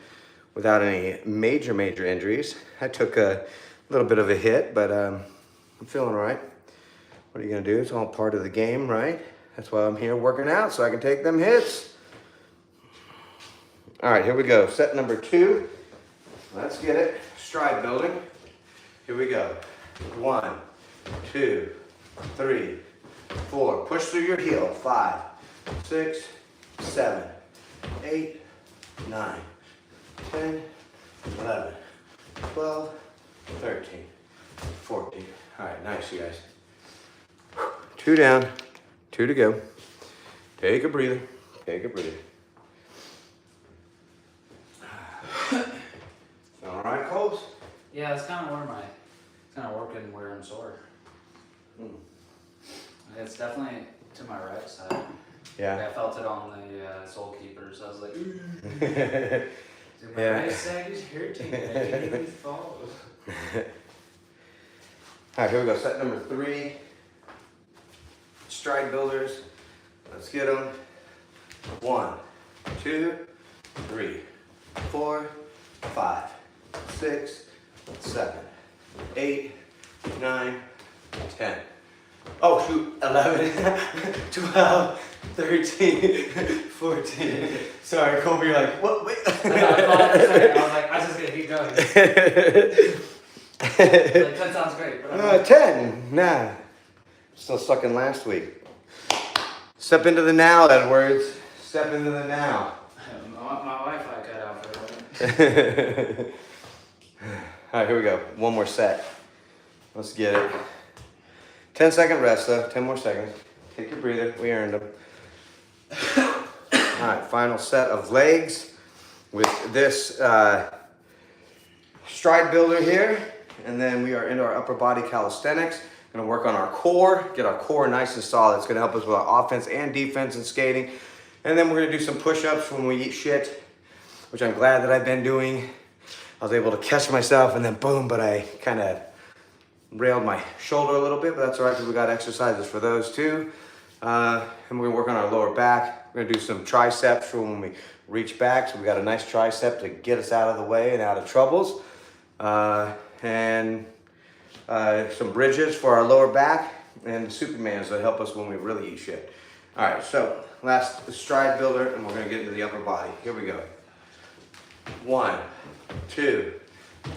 without any major injuries. I took a little bit of a hit, but I'm feeling all right. What are you gonna do? It's all part of the game, right? That's why I'm here working out, so I can take them hits. All right, here we go. Set number 2. Let's get it. Stride building. Here we go. 1, 2, 3, 4. Push through your heel. 5, 6, 7, 8, 9, 10, 11, 12, 13, 14. All right, nice, you guys. 2 down, 2 to go. Take a breather. Take a breather. All right, Coles? Yeah, it's kind of working where I'm sore. It's definitely to my right side. Yeah. I felt it on the Soul Keepers. I was like, ooh. My Yeah. right side is hurting. I can't even fall. All right, here we go. Set number 3. Stride builders. Let's get them. 1, 2, 3, 4, 5, 6, 7, 8, 9, 10. Oh shoot, 11, 12, 13, 14. Sorry, Colby, you're like, what? Wait. I was like, I was just gonna keep going. Like, 10 sounds great. But 10. Nah. Still stuck in last week. Step into the now, Edwards. Step into the now. My Wi-Fi cut out for a minute. All right, here we go. One more set. Let's get it. 10-second rest though. 10 more seconds. Take your breather. We earned them. All right, final set of legs with this stride builder here. And then we are into our upper body calisthenics. Gonna work on our core, get our core nice and solid. It's gonna help us with our offense and defense and skating. And then we're gonna do some push-ups when we eat shit, which I'm glad that I've been doing. I was able to catch myself and then boom, but I kind of railed my shoulder a little bit, but that's all right because we got exercises for those too. And we're gonna work on our lower back. We're gonna do some triceps for when we reach back. So we got a nice tricep to get us out of the way and out of troubles. And some bridges for our lower back and Supermans that help us when we really eat shit. All right, so last stride builder, and we're gonna get into the upper body. Here we go. 1, 2,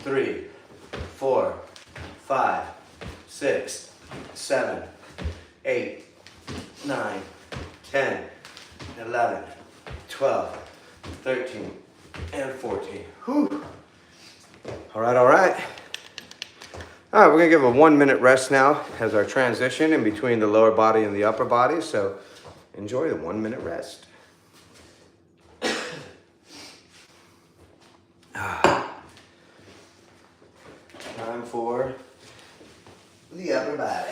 3, 4, 5, 6, 7, 8, 9, 10, 11, 12, 13, and 14. Whew. All right, all right. All right, we're gonna give a 1-minute rest now as our transition in between the lower body and the upper body. So enjoy the 1 minute rest. Time for the upper body.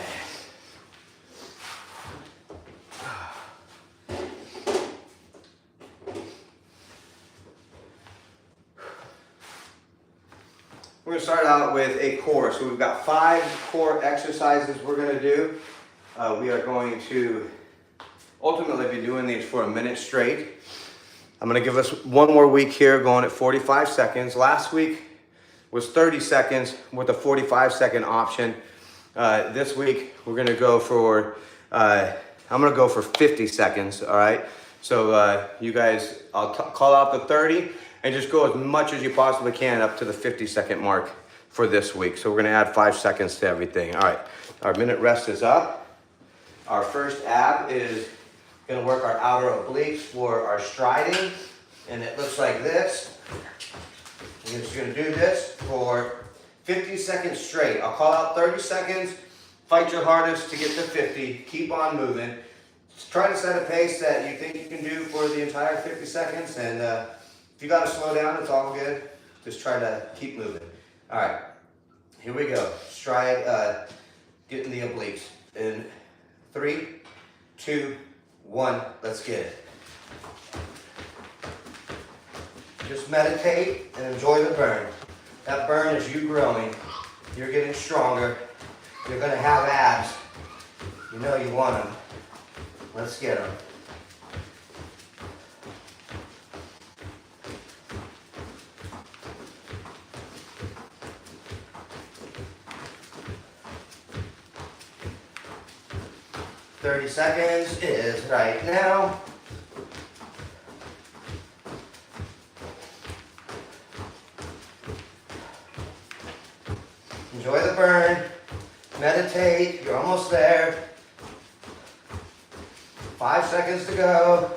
We're going to start out with a core. So we've got 5 core exercises we're going to do. We are going to ultimately be doing these for a minute straight. I'm going to give us 1 more week here going at 45 seconds. Last week was 30 seconds with a 45-second option. This week we're going to go for, I'm going to go for 50 seconds, all right? So you guys, I'll call out the 30 and just go as much as you possibly can up to the 50-second mark for this week. So we're going to add 5 seconds to everything. All right, our minute rest is up. Our first ab is going to work our outer obliques for our striding, and it looks like this. We're just going to do this for 50 seconds straight. I'll call out 30 seconds. Fight your hardest to get to 50. Keep on moving. Just try to set a pace that you think you can do for the entire 50 seconds, and if you got to slow down, it's all good. Just try to keep moving. All right, here we go. Stride, getting the obliques. In 3, 2, 1, let's get it. Just meditate and enjoy the burn. That burn is you growing. You're getting stronger. You're gonna have abs. You know you want them. Let's get them. "30 seconds is right now." Enjoy the burn. Meditate. You're almost there. 5 seconds to go.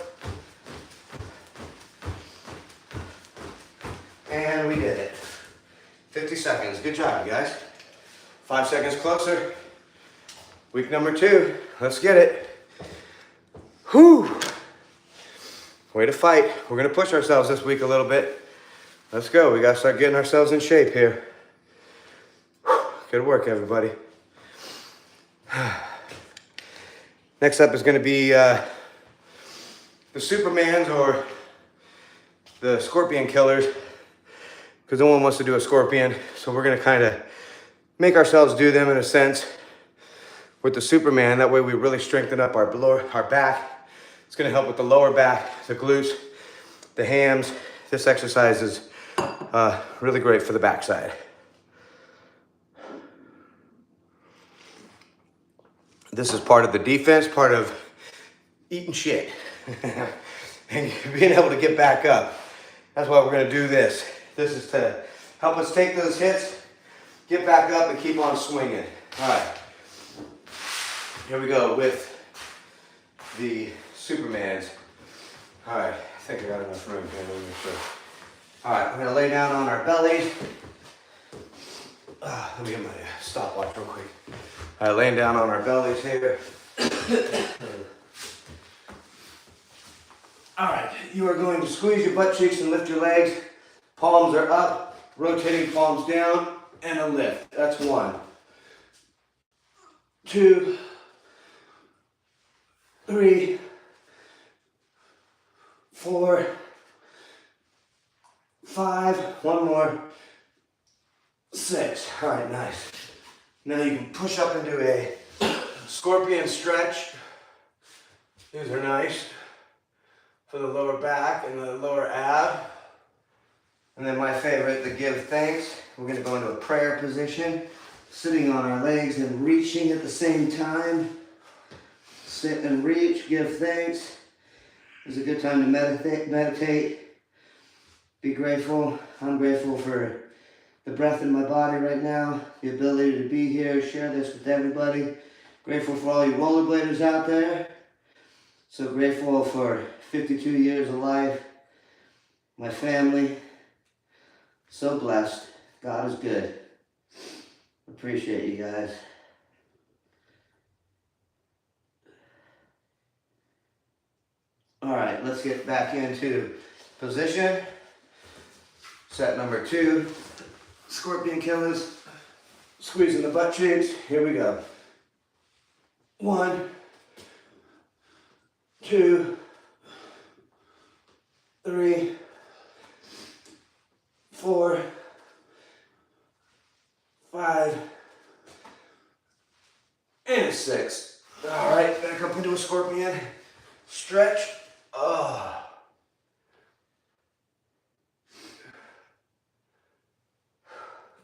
And we did it. 50 seconds. Good job, you guys. 5 seconds closer. Week number 2. Let's get it. Whew. Way to fight. We're going to push ourselves this week a little bit. Let's go. We got to start getting ourselves in shape here. Whew. Good work, everybody. Next up is going to be the Supermans or the Scorpion Killers, because no one wants to do a scorpion. So we're going to kind of make ourselves do them in a sense with the Superman. That way we really strengthen up our back. It's going to help with the lower back, the glutes, the hams. This exercise is really great for the backside. This is part of the defense, part of eating shit and being able to get back up. That's why we're going to do this. This is to help us take those hits, get back up, and keep on swinging. All right. Here we go with the Supermans. All right, I think I got enough room here. Let me make sure. All right, we're gonna lay down on our bellies. Let me get my stopwatch real quick. All right, laying down on our bellies here. All right, you are going to squeeze your butt cheeks and lift your legs. Palms are up, rotating palms down, and a lift. That's 1, 2, 3, 4, 5, 1 more, 6. All right, nice. Now you can push up into a scorpion stretch. These are nice for the lower back and the lower ab. And then my favorite, the give thanks. We're going to go into a prayer position, sitting on our legs and reaching at the same time. Sit and reach, give thanks. It's a good time to meditate. Be grateful. I'm grateful for the breath in my body right now, the ability to be here, share this with everybody. Grateful for all you rollerbladers out there. So grateful for 52 years of life, my family. So blessed. God is good. Appreciate you guys. All right, let's get back into position. Set number 2, scorpion killers. Squeezing the butt cheeks. Here we go. 1, 2, 3, 4, 5, and 6. All right, back up into a scorpion. Stretch. Oh.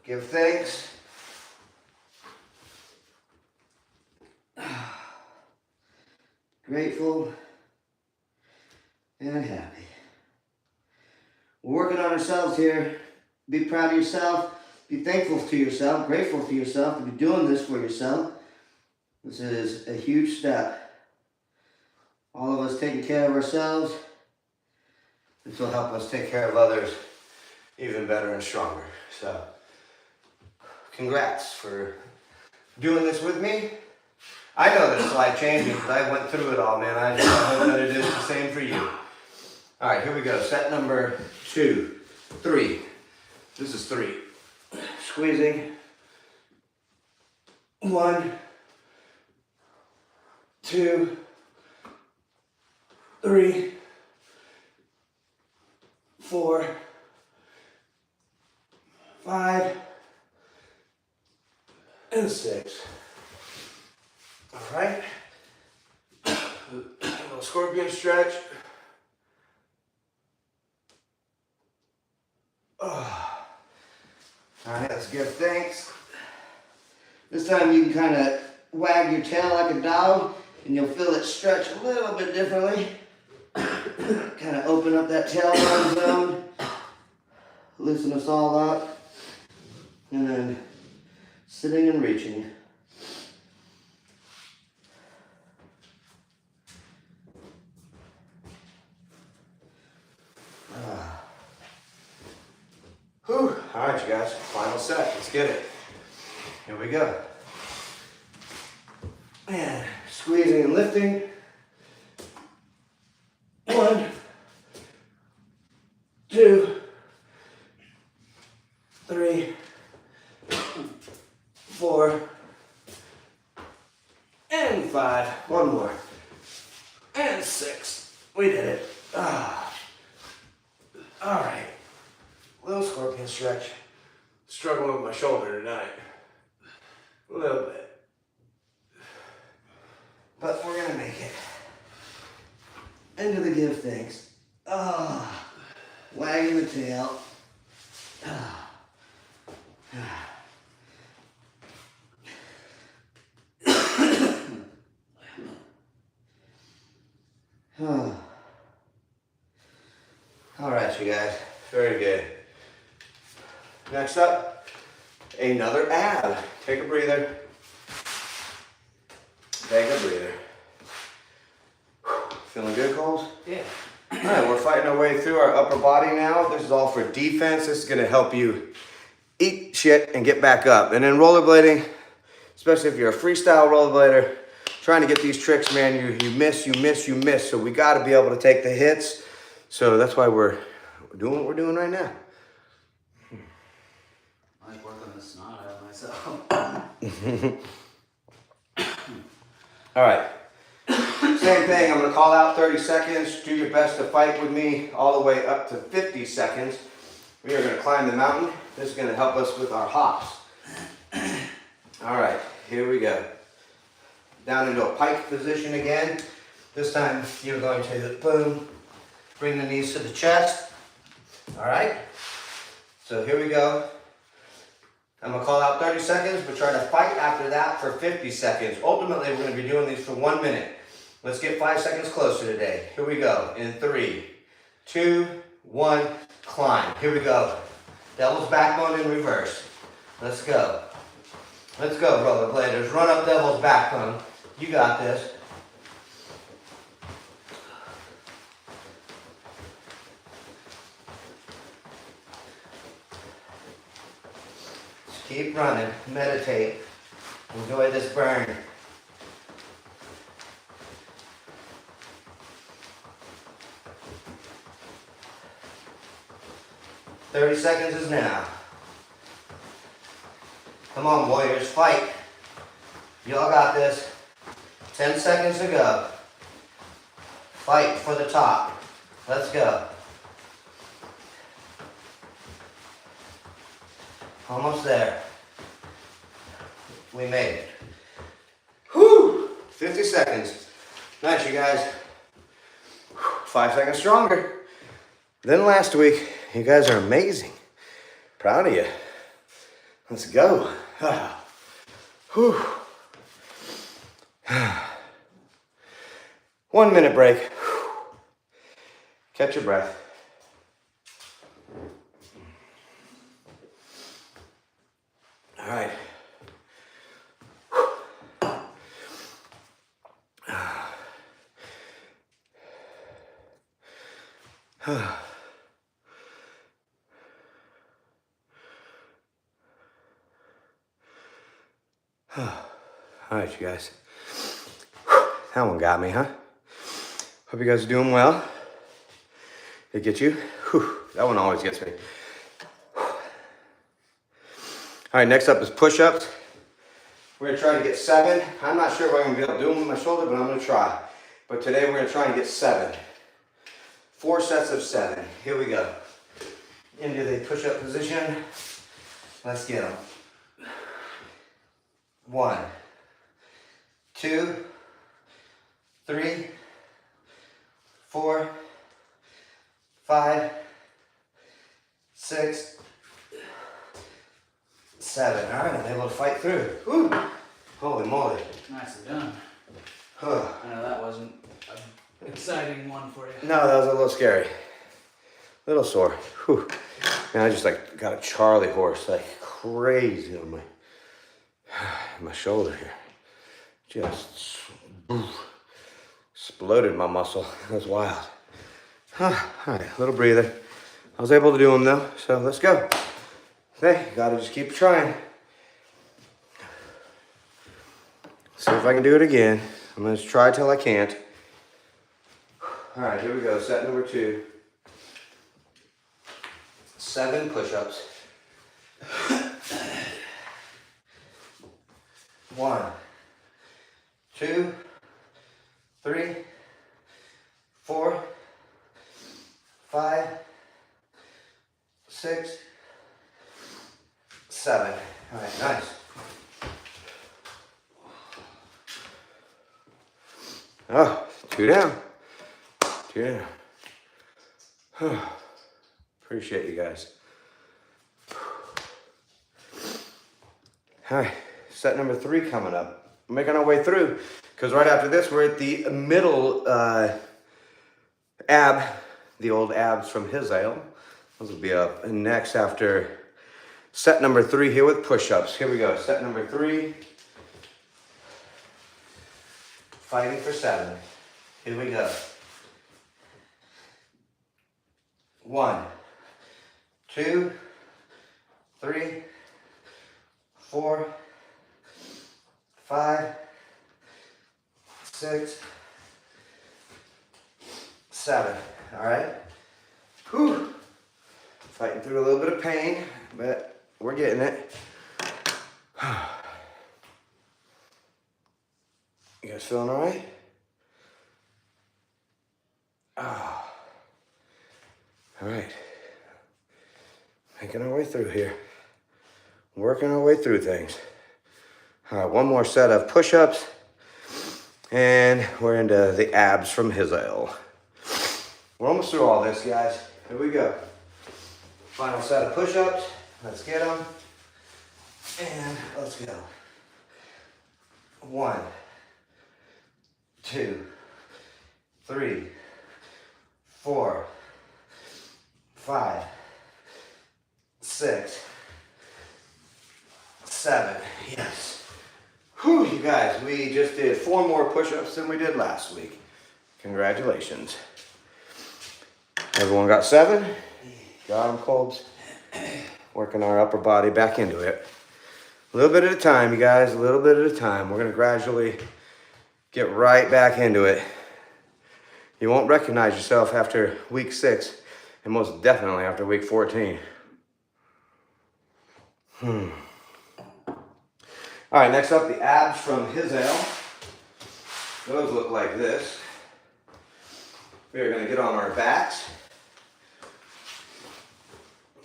Give thanks. Grateful and happy. We're working on ourselves here. Be proud of yourself. Be thankful to yourself, grateful to yourself to be doing this for yourself. This is a huge step. All of us taking care of ourselves. This will help us take care of others even better and stronger. So, congrats for doing this with me. I know that it's life-changing because I went through it all, man. I hope that it is the same for you. All right, here we go. Set number 2, 3. This is 3. Squeezing. 1, 2, 3, 4, 5, and 6. All right. A little scorpion stretch. Oh. All right, let's give thanks. This time you can kind of wag your tail like a dog and you'll feel it stretch a little bit differently. Kind of open up that tailbone zone. Loosen us all up. And then sitting and reaching. Whew. All right, you guys, final set. Let's get it. Here we go. And squeezing and lifting. 1, 2, 3, 4, and 5. One more. And 6. We did it. All right. Little scorpion stretch. Struggling with my shoulder tonight. A little bit. But we're gonna make it. Into the give thanks. Wagging the tail. All right, you guys. Very good. Next up, another ab. Take a breather. Take a breather. Feeling good, Coles? Yeah. All right, we're fighting our way through our upper body now. This is all for defense. This is going to help you eat shit and get back up. And then rollerblading, especially if you're a freestyle rollerblader, trying to get these tricks, man, you miss. So we got to be able to take the hits. So that's why we're doing what we're doing right now. I like working the snot out of myself. All right. Same thing, I'm gonna call out 30 seconds. Do your best to fight with me all the way up to 50 seconds. We are gonna climb the mountain. This is gonna help us with our hops. All right, here we go. Down into a pike position again. This time you're going to, boom, bring the knees to the chest. All right, so here we go. I'm gonna call out 30 seconds, but try to fight after that for 50 seconds. Ultimately, we're gonna be doing these for 1 minute. Let's get 5 seconds closer today. Here we go, in 3, 2, 1, climb. Here we go. Devil's backbone in reverse. Let's go. Let's go, rollerbladers. Run up devil's backbone. You got this. Just keep running. Meditate. Enjoy this burn. 30 seconds is now. Come on, warriors, fight. Y'all got this. 10 seconds to go. Fight for the top. Let's go. Almost there. We made it. Whew! 50 seconds. Nice, you guys. 5 seconds stronger than last week. You guys are amazing. Proud of you. Let's go. Whew. 1 minute break. Catch your breath. All right. All right, you guys. That one got me, huh? Hope you guys are doing well. Did it get you? Whew. That one always gets me. All right, next up is push-ups. We're gonna try to get 7. I'm not sure if I'm gonna be able to do them with my shoulder, but I'm gonna try. But today we're gonna try and get 7. 4 sets of 7. Here we go. Into the push-up position. Let's get them. 1, 2, 3, 4, 5, 6, 7. All right, I'm able to fight through. Woo. Holy moly. Nicely done. Huh. I know that wasn't an exciting one for you. No, that was a little scary. A little sore. Whew. Man, I just like got a Charlie horse like crazy on my shoulder here. Just exploded my muscle. That was wild. All right, little breather. I was able to do them though, so let's go. Hey, gotta just keep trying. See if I can do it again. I'm gonna just try till I can't. All right, here we go, set number 2. 7 push-ups. 1, 2, 3, 4, 5, 6, 7. All right, nice. Oh, 2 down. 2 down. Appreciate you guys. All right, set number 3 coming up. We're making our way through because right after this, we're at the middle ab, the old abs from his ale. Those will be up next after set number 3 here with push-ups. Here we go, set number 3. Fighting for 7. Here we go. 1, 2, 3, 4, 5, 6, 7. All right. Whew. Fighting through a little bit of pain, but we're getting it. You guys feeling all right? Oh. All right. Making our way through here. Working our way through things. All right, one more set of push-ups. And we're into the abs from his ale. We're almost through all this, guys. Here we go. Final set of push-ups. Let's get them. And let's go. 1, 2, 3, 4, 5, 6, 7. Yes. Whew, you guys, we just did 4 more push-ups than we did last week. Congratulations. Everyone got 7? Got them, Colbs. Working our upper body back into it. A little bit at a time, you guys, a little bit at a time. We're gonna gradually get right back into it. You won't recognize yourself after week 6, and most definitely after week 14. All right, next up, the abs from his ale. Those look like this. We are gonna get on our backs.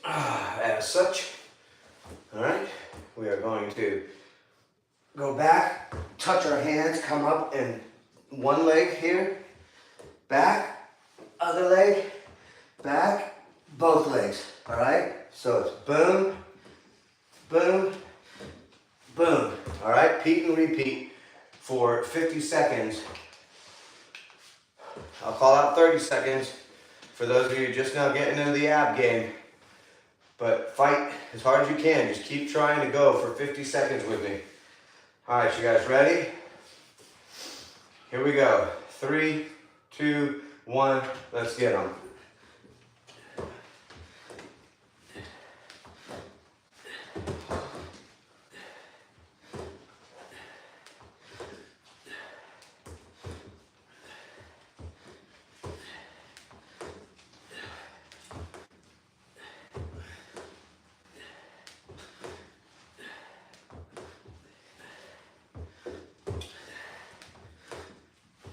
As such. All right, we are going to go back, touch our hands, come up in one leg here, back, other leg, back, both legs, all right? So it's boom, boom, boom, all right? Repeat and repeat for 50 seconds. I'll call out 30 seconds for those of you just now getting into the ab game. But fight as hard as you can. Just keep trying to go for 50 seconds with me. All right, you guys ready? Here we go. 3, 2, 1, let's get them.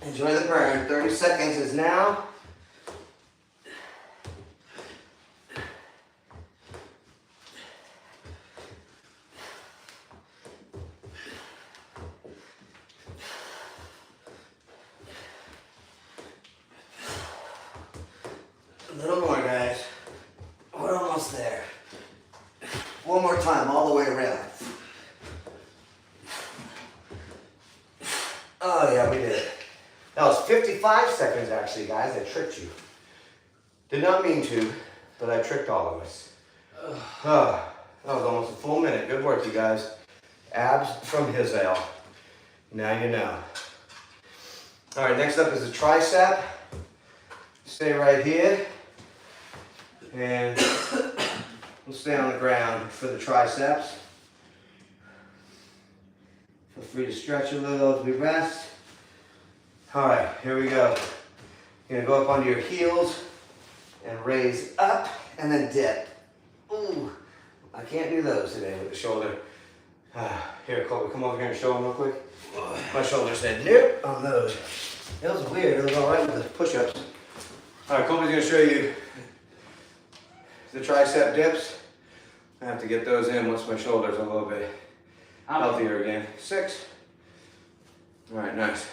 Enjoy the burn. 30 seconds is now. A little more, guys. We're almost there. One more time, all the way around. Oh yeah, we did it. That was 55 seconds actually, guys. I tricked you. Did not mean to, but I tricked all of us. That was almost a full minute. Good work, you guys. Abs from his ale. Now you know. All right, next up is the tricep. Stay right here. And we'll stay on the ground for the triceps. Feel free to stretch a little as we rest. All right, here we go. You're gonna go up onto your heels and raise up and then dip. Ooh, I can't do those today with the shoulder. Here, Colby, come over here and show them real quick. My shoulder said nope on those. It was weird, it was all right with the push-ups. All right, Colby's gonna show you the tricep dips. I have to get those in once my shoulder's a little bit healthier again. 6. All right, nice.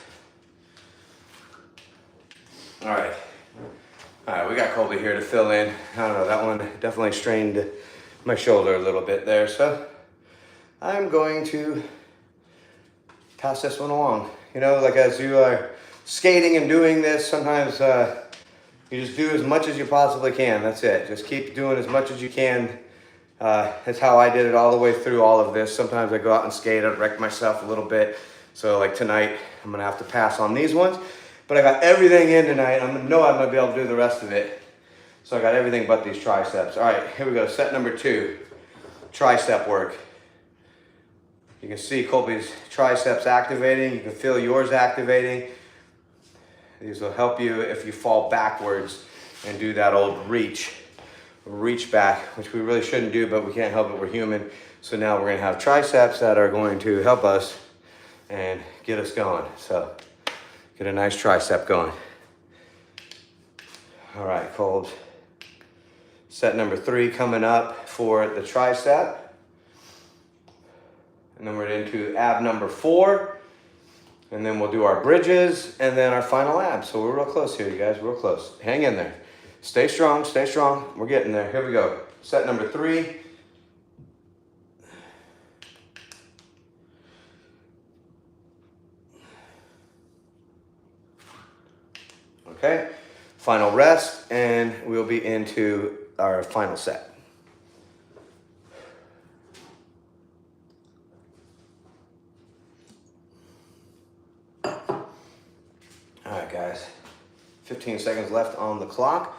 All right, we got Colby here to fill in. I don't know, that one definitely strained my shoulder a little bit there, so I'm going to pass this one along. You know, like as you are skating and doing this, sometimes you just do as much as you possibly can. That's it. Just keep doing as much as you can. That's how I did it all the way through all of this. Sometimes I go out and skate, I wreck myself a little bit. So like tonight, I'm gonna have to pass on these ones. But I got everything in tonight. I'm gonna be able to do the rest of it. So I got everything but these triceps. All right, here we go. Set number 2, tricep work. You can see Colby's triceps activating. You can feel yours activating. These will help you if you fall backwards and do that old reach back, which we really shouldn't do, but we can't help it, we're human. So now we're gonna have triceps that are going to help us and get us going. So get a nice tricep going. All right, Colbs. Set number 3 coming up for the tricep. And then we're into ab number 4. And then we'll do our bridges and then our final abs. So we're real close here, you guys, real close. Hang in there. Stay strong, stay strong. We're getting there. Here we go. Set number 3. Okay, final rest, and we'll be into our final set. All right, guys, 15 seconds left on the clock,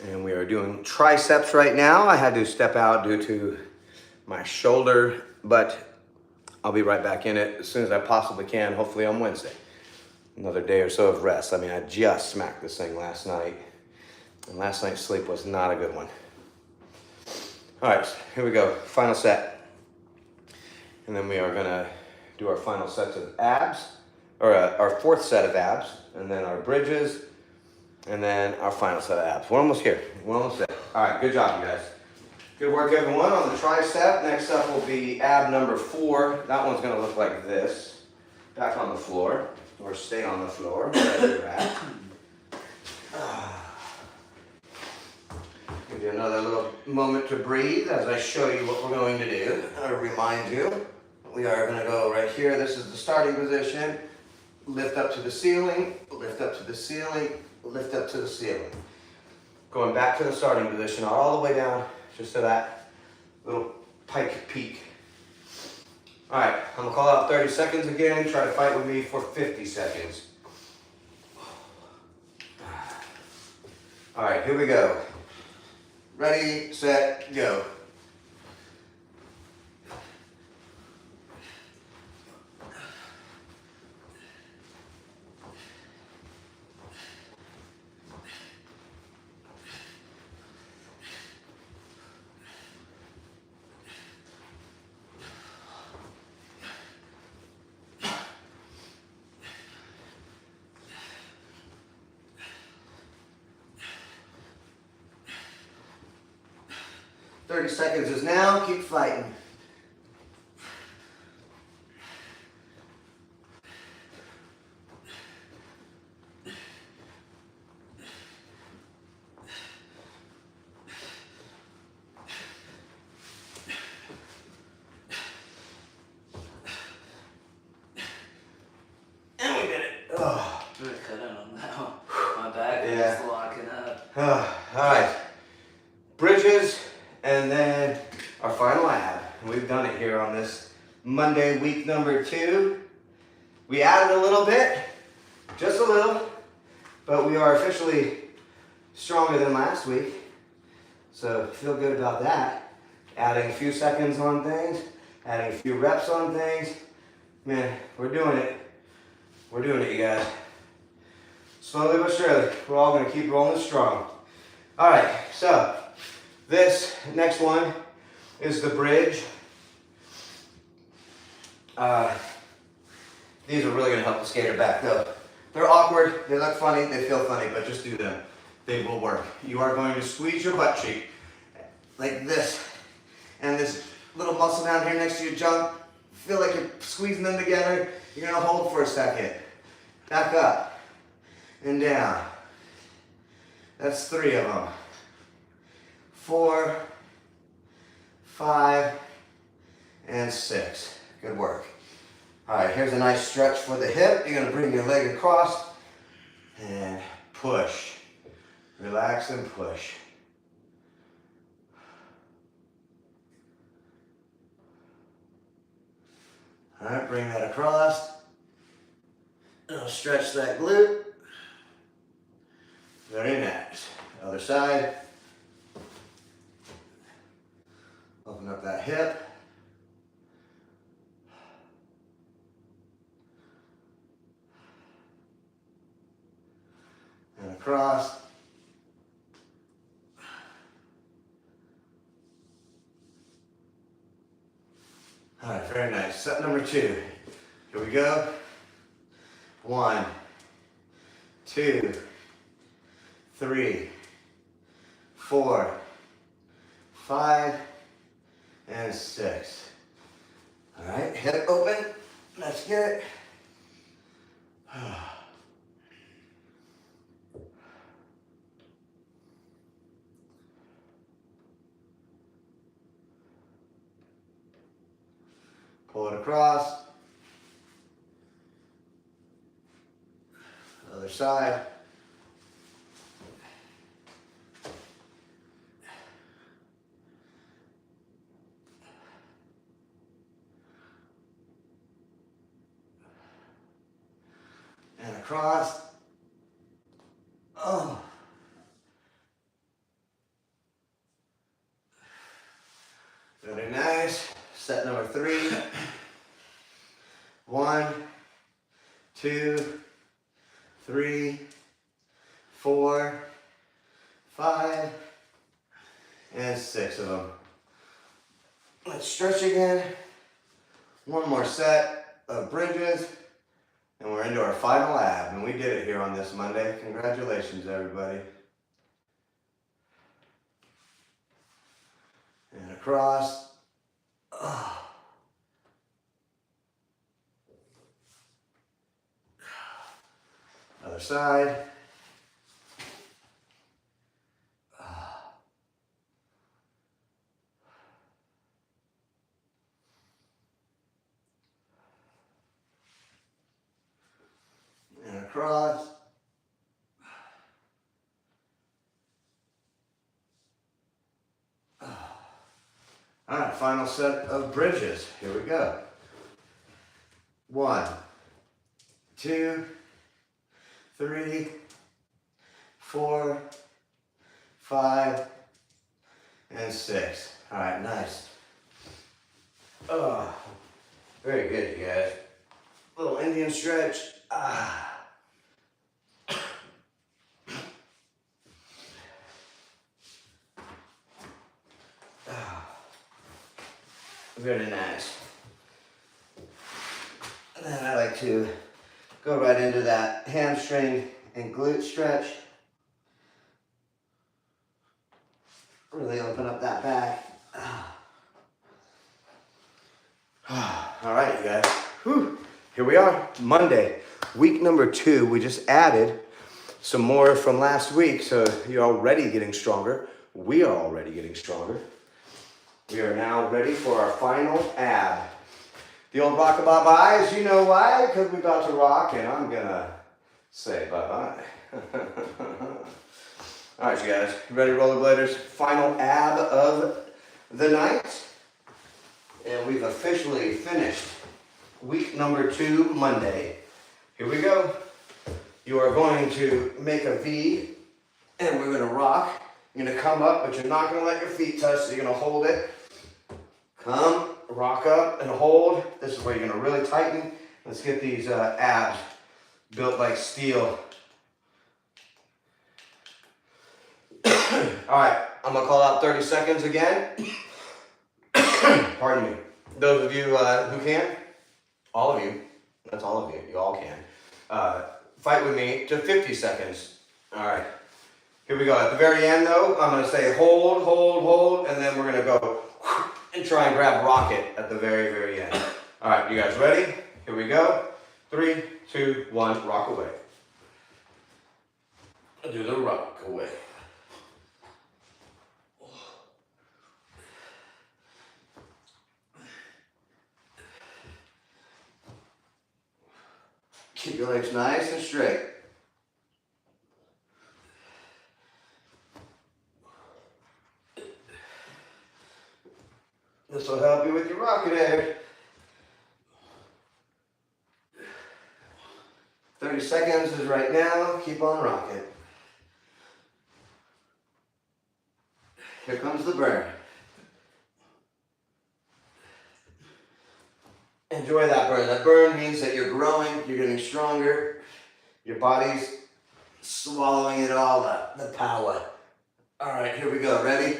and we are doing triceps right now. I had to step out due to my shoulder, but I'll be right back in it as soon as I possibly can, hopefully on Wednesday. Another day or so of rest. I mean, I just smacked this thing last night, and last night's sleep was not a good one. All right, here we go, final set. And then we are gonna do our final sets of abs, or our fourth set of abs, and then our bridges, and then our final set of abs. We're almost here. We're almost there. All right, good job, you guys. Good work, everyone. On the tricep, next up will be ab number 4. That one's gonna look like this. Back on the floor, or stay on the floor, wherever you're at. Give you another little moment to breathe as I show you what we're going to do. I'll remind you, we are gonna go right here. This is the starting position. Lift up to the ceiling, lift up to the ceiling, lift up to the ceiling. Going back to the starting position, all the way down, just to that little pike peak. All right, I'm gonna call out 30 seconds again. Try to fight with me for 50 seconds. All right, here we go. Ready, set, go. "30 seconds is now, keep fighting." And we did it. Oh. I'm gonna cut in on that one. My back Yeah. is locking up. All right, bridges, and then our final ab. We've done it here on this Monday, week number 2. We added a little bit, just a little, but we are officially stronger than last week. So feel good about that. Adding a few seconds on things, adding a few reps on things. Man, we're doing it. We're doing it, you guys. Slowly but surely, we're all gonna keep rolling strong. All right, so this next one is the bridge. These are really gonna help the skater back though. They're awkward, they look funny, they feel funny, but just do them. They will work. You are going to squeeze your butt cheek like this. And this little muscle down here next to your junk, feel like you're squeezing them together. You're gonna hold for a second. Back up and down. That's 3 of them. 4, 5, and 6. Good work. All right, here's a nice stretch for the hip. You're gonna bring your leg across and push. Relax and push. All right, bring that across. And I'll stretch that glute. Very nice. Other side. Open up that hip. And across. All right, very nice. Set number 2. Here we go. 1, 2, 3, 4, 5, and 6. All right, hip open. Let's get it. Pull it across. Other side. And across. Oh. Very nice. Set number 3. 1, 2, 3, 4, 5, and 6 of them. Let's stretch again. One more set of bridges, and we're into our final ab, and we did it here on this Monday. Congratulations, everybody. And across. Other side. And across. All right, final set of bridges. Here we go. 1, 2, 3, 4, 5, and 6. All right, nice. Oh, very good, you guys. Little Indian stretch. Very nice. And then I like to go right into that hamstring and glute stretch. Really open up that back. All right, you guys. Whew. Here we are, Monday, week number 2. We just added some more from last week, so you're already getting stronger. We are already getting stronger. We are now ready for our final ab. The old rock-a-bye-byes, you know why? Because we're about to rock, and I'm gonna say bye-bye. All right, you guys, ready, rollerbladers? Final ab of the night. And we've officially finished week number 2, Monday. Here we go. You are going to make a V, and we're gonna rock. You're gonna come up, but you're not gonna let your feet touch, so you're gonna hold it. Come, rock up and hold. This is where you're gonna really tighten. Let's get these abs built like steel. All right, I'm gonna call out 30 seconds again. Pardon me. Those of you who can, all of you, that's all of you, you all can, fight with me to 50 seconds. All right, here we go. At the very end though, I'm gonna say hold, hold, hold, and then we're gonna go and try and grab rocket at the very, very end. All right, you guys ready? Here we go. 3, 2, 1, rock away. Do the rock away. Keep your legs nice and straight. This will help you with your rocket air. 30 seconds is right now. Keep on rocking. Here comes the burn. Enjoy that burn. That burn means that you're growing, you're getting stronger. Your body's swallowing it all up, the power. All right, here we go. Ready?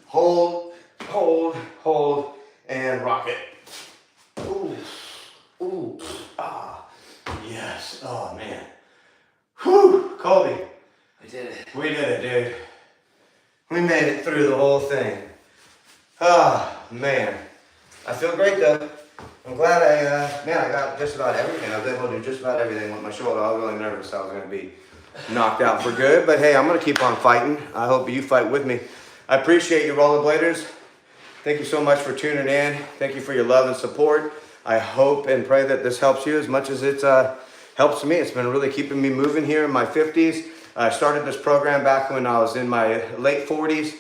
Hold, hold, hold, and rock it. Ooh, ooh, ah, yes. Oh, man. Whew, Colby. We did it. We did it, dude. We made it through the whole thing. Oh, man. I feel great, though. I'm glad I got just about everything. I was able to do just about everything with my shoulder. I was really nervous I was going to be knocked out for good. But, hey, I'm going to keep on fighting. I hope you fight with me. I appreciate you, rollerbladers. Thank you so much for tuning in. Thank you for your love and support. I hope and pray that this helps you as much as it helps me. It's been really keeping me moving here in my 50s. I started this program back when I was in my late 40s,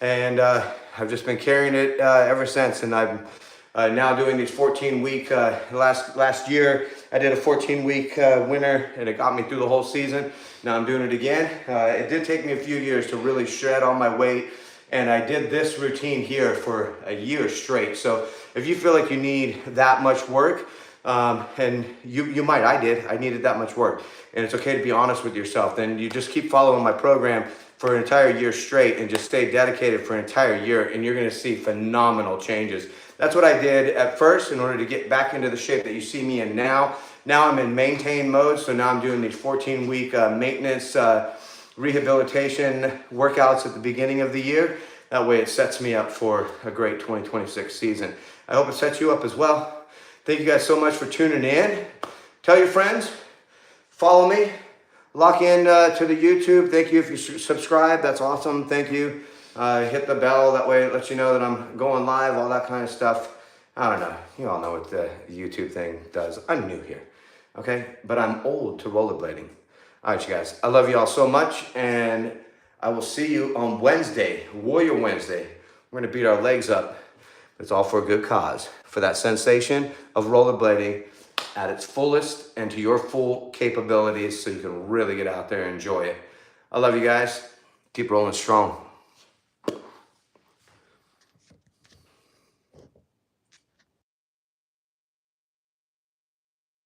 and I've just been carrying it ever since. And I'm now doing these 14-week, last year I did a 14-week winter, and it got me through the whole season. Now I'm doing it again. It did take me a few years to really shred all my weight, and I did this routine here for a year straight. So if you feel like you need that much work, and you might, I needed that much work, and it's okay to be honest with yourself, then you just keep following my program for an entire year straight and just stay dedicated for an entire year, and you're gonna see phenomenal changes. that's what I did at first in order to get back into the shape that you see me in now. Now I'm in maintain mode, so now I'm doing these 14-week maintenance rehabilitation workouts at the beginning of the year. That way it sets me up for a great 2026 season. I hope it sets you up as well. Thank you guys so much for tuning in. Tell your friends, follow me, lock in to the YouTube. Thank you if you subscribe, that's awesome, thank you. Hit the bell, that way it lets you know that I'm going live, all that kind of stuff. I don't know, you all know what the YouTube thing does. I'm new here, okay? But I'm old to rollerblading. All right, you guys, I love you all so much, and I will see you on Wednesday, Warrior Wednesday. We're gonna beat our legs up. It's all for a good cause, for that sensation of rollerblading at its fullest and to your full capabilities so you can really get out there and enjoy it. I love you guys. Keep rolling strong.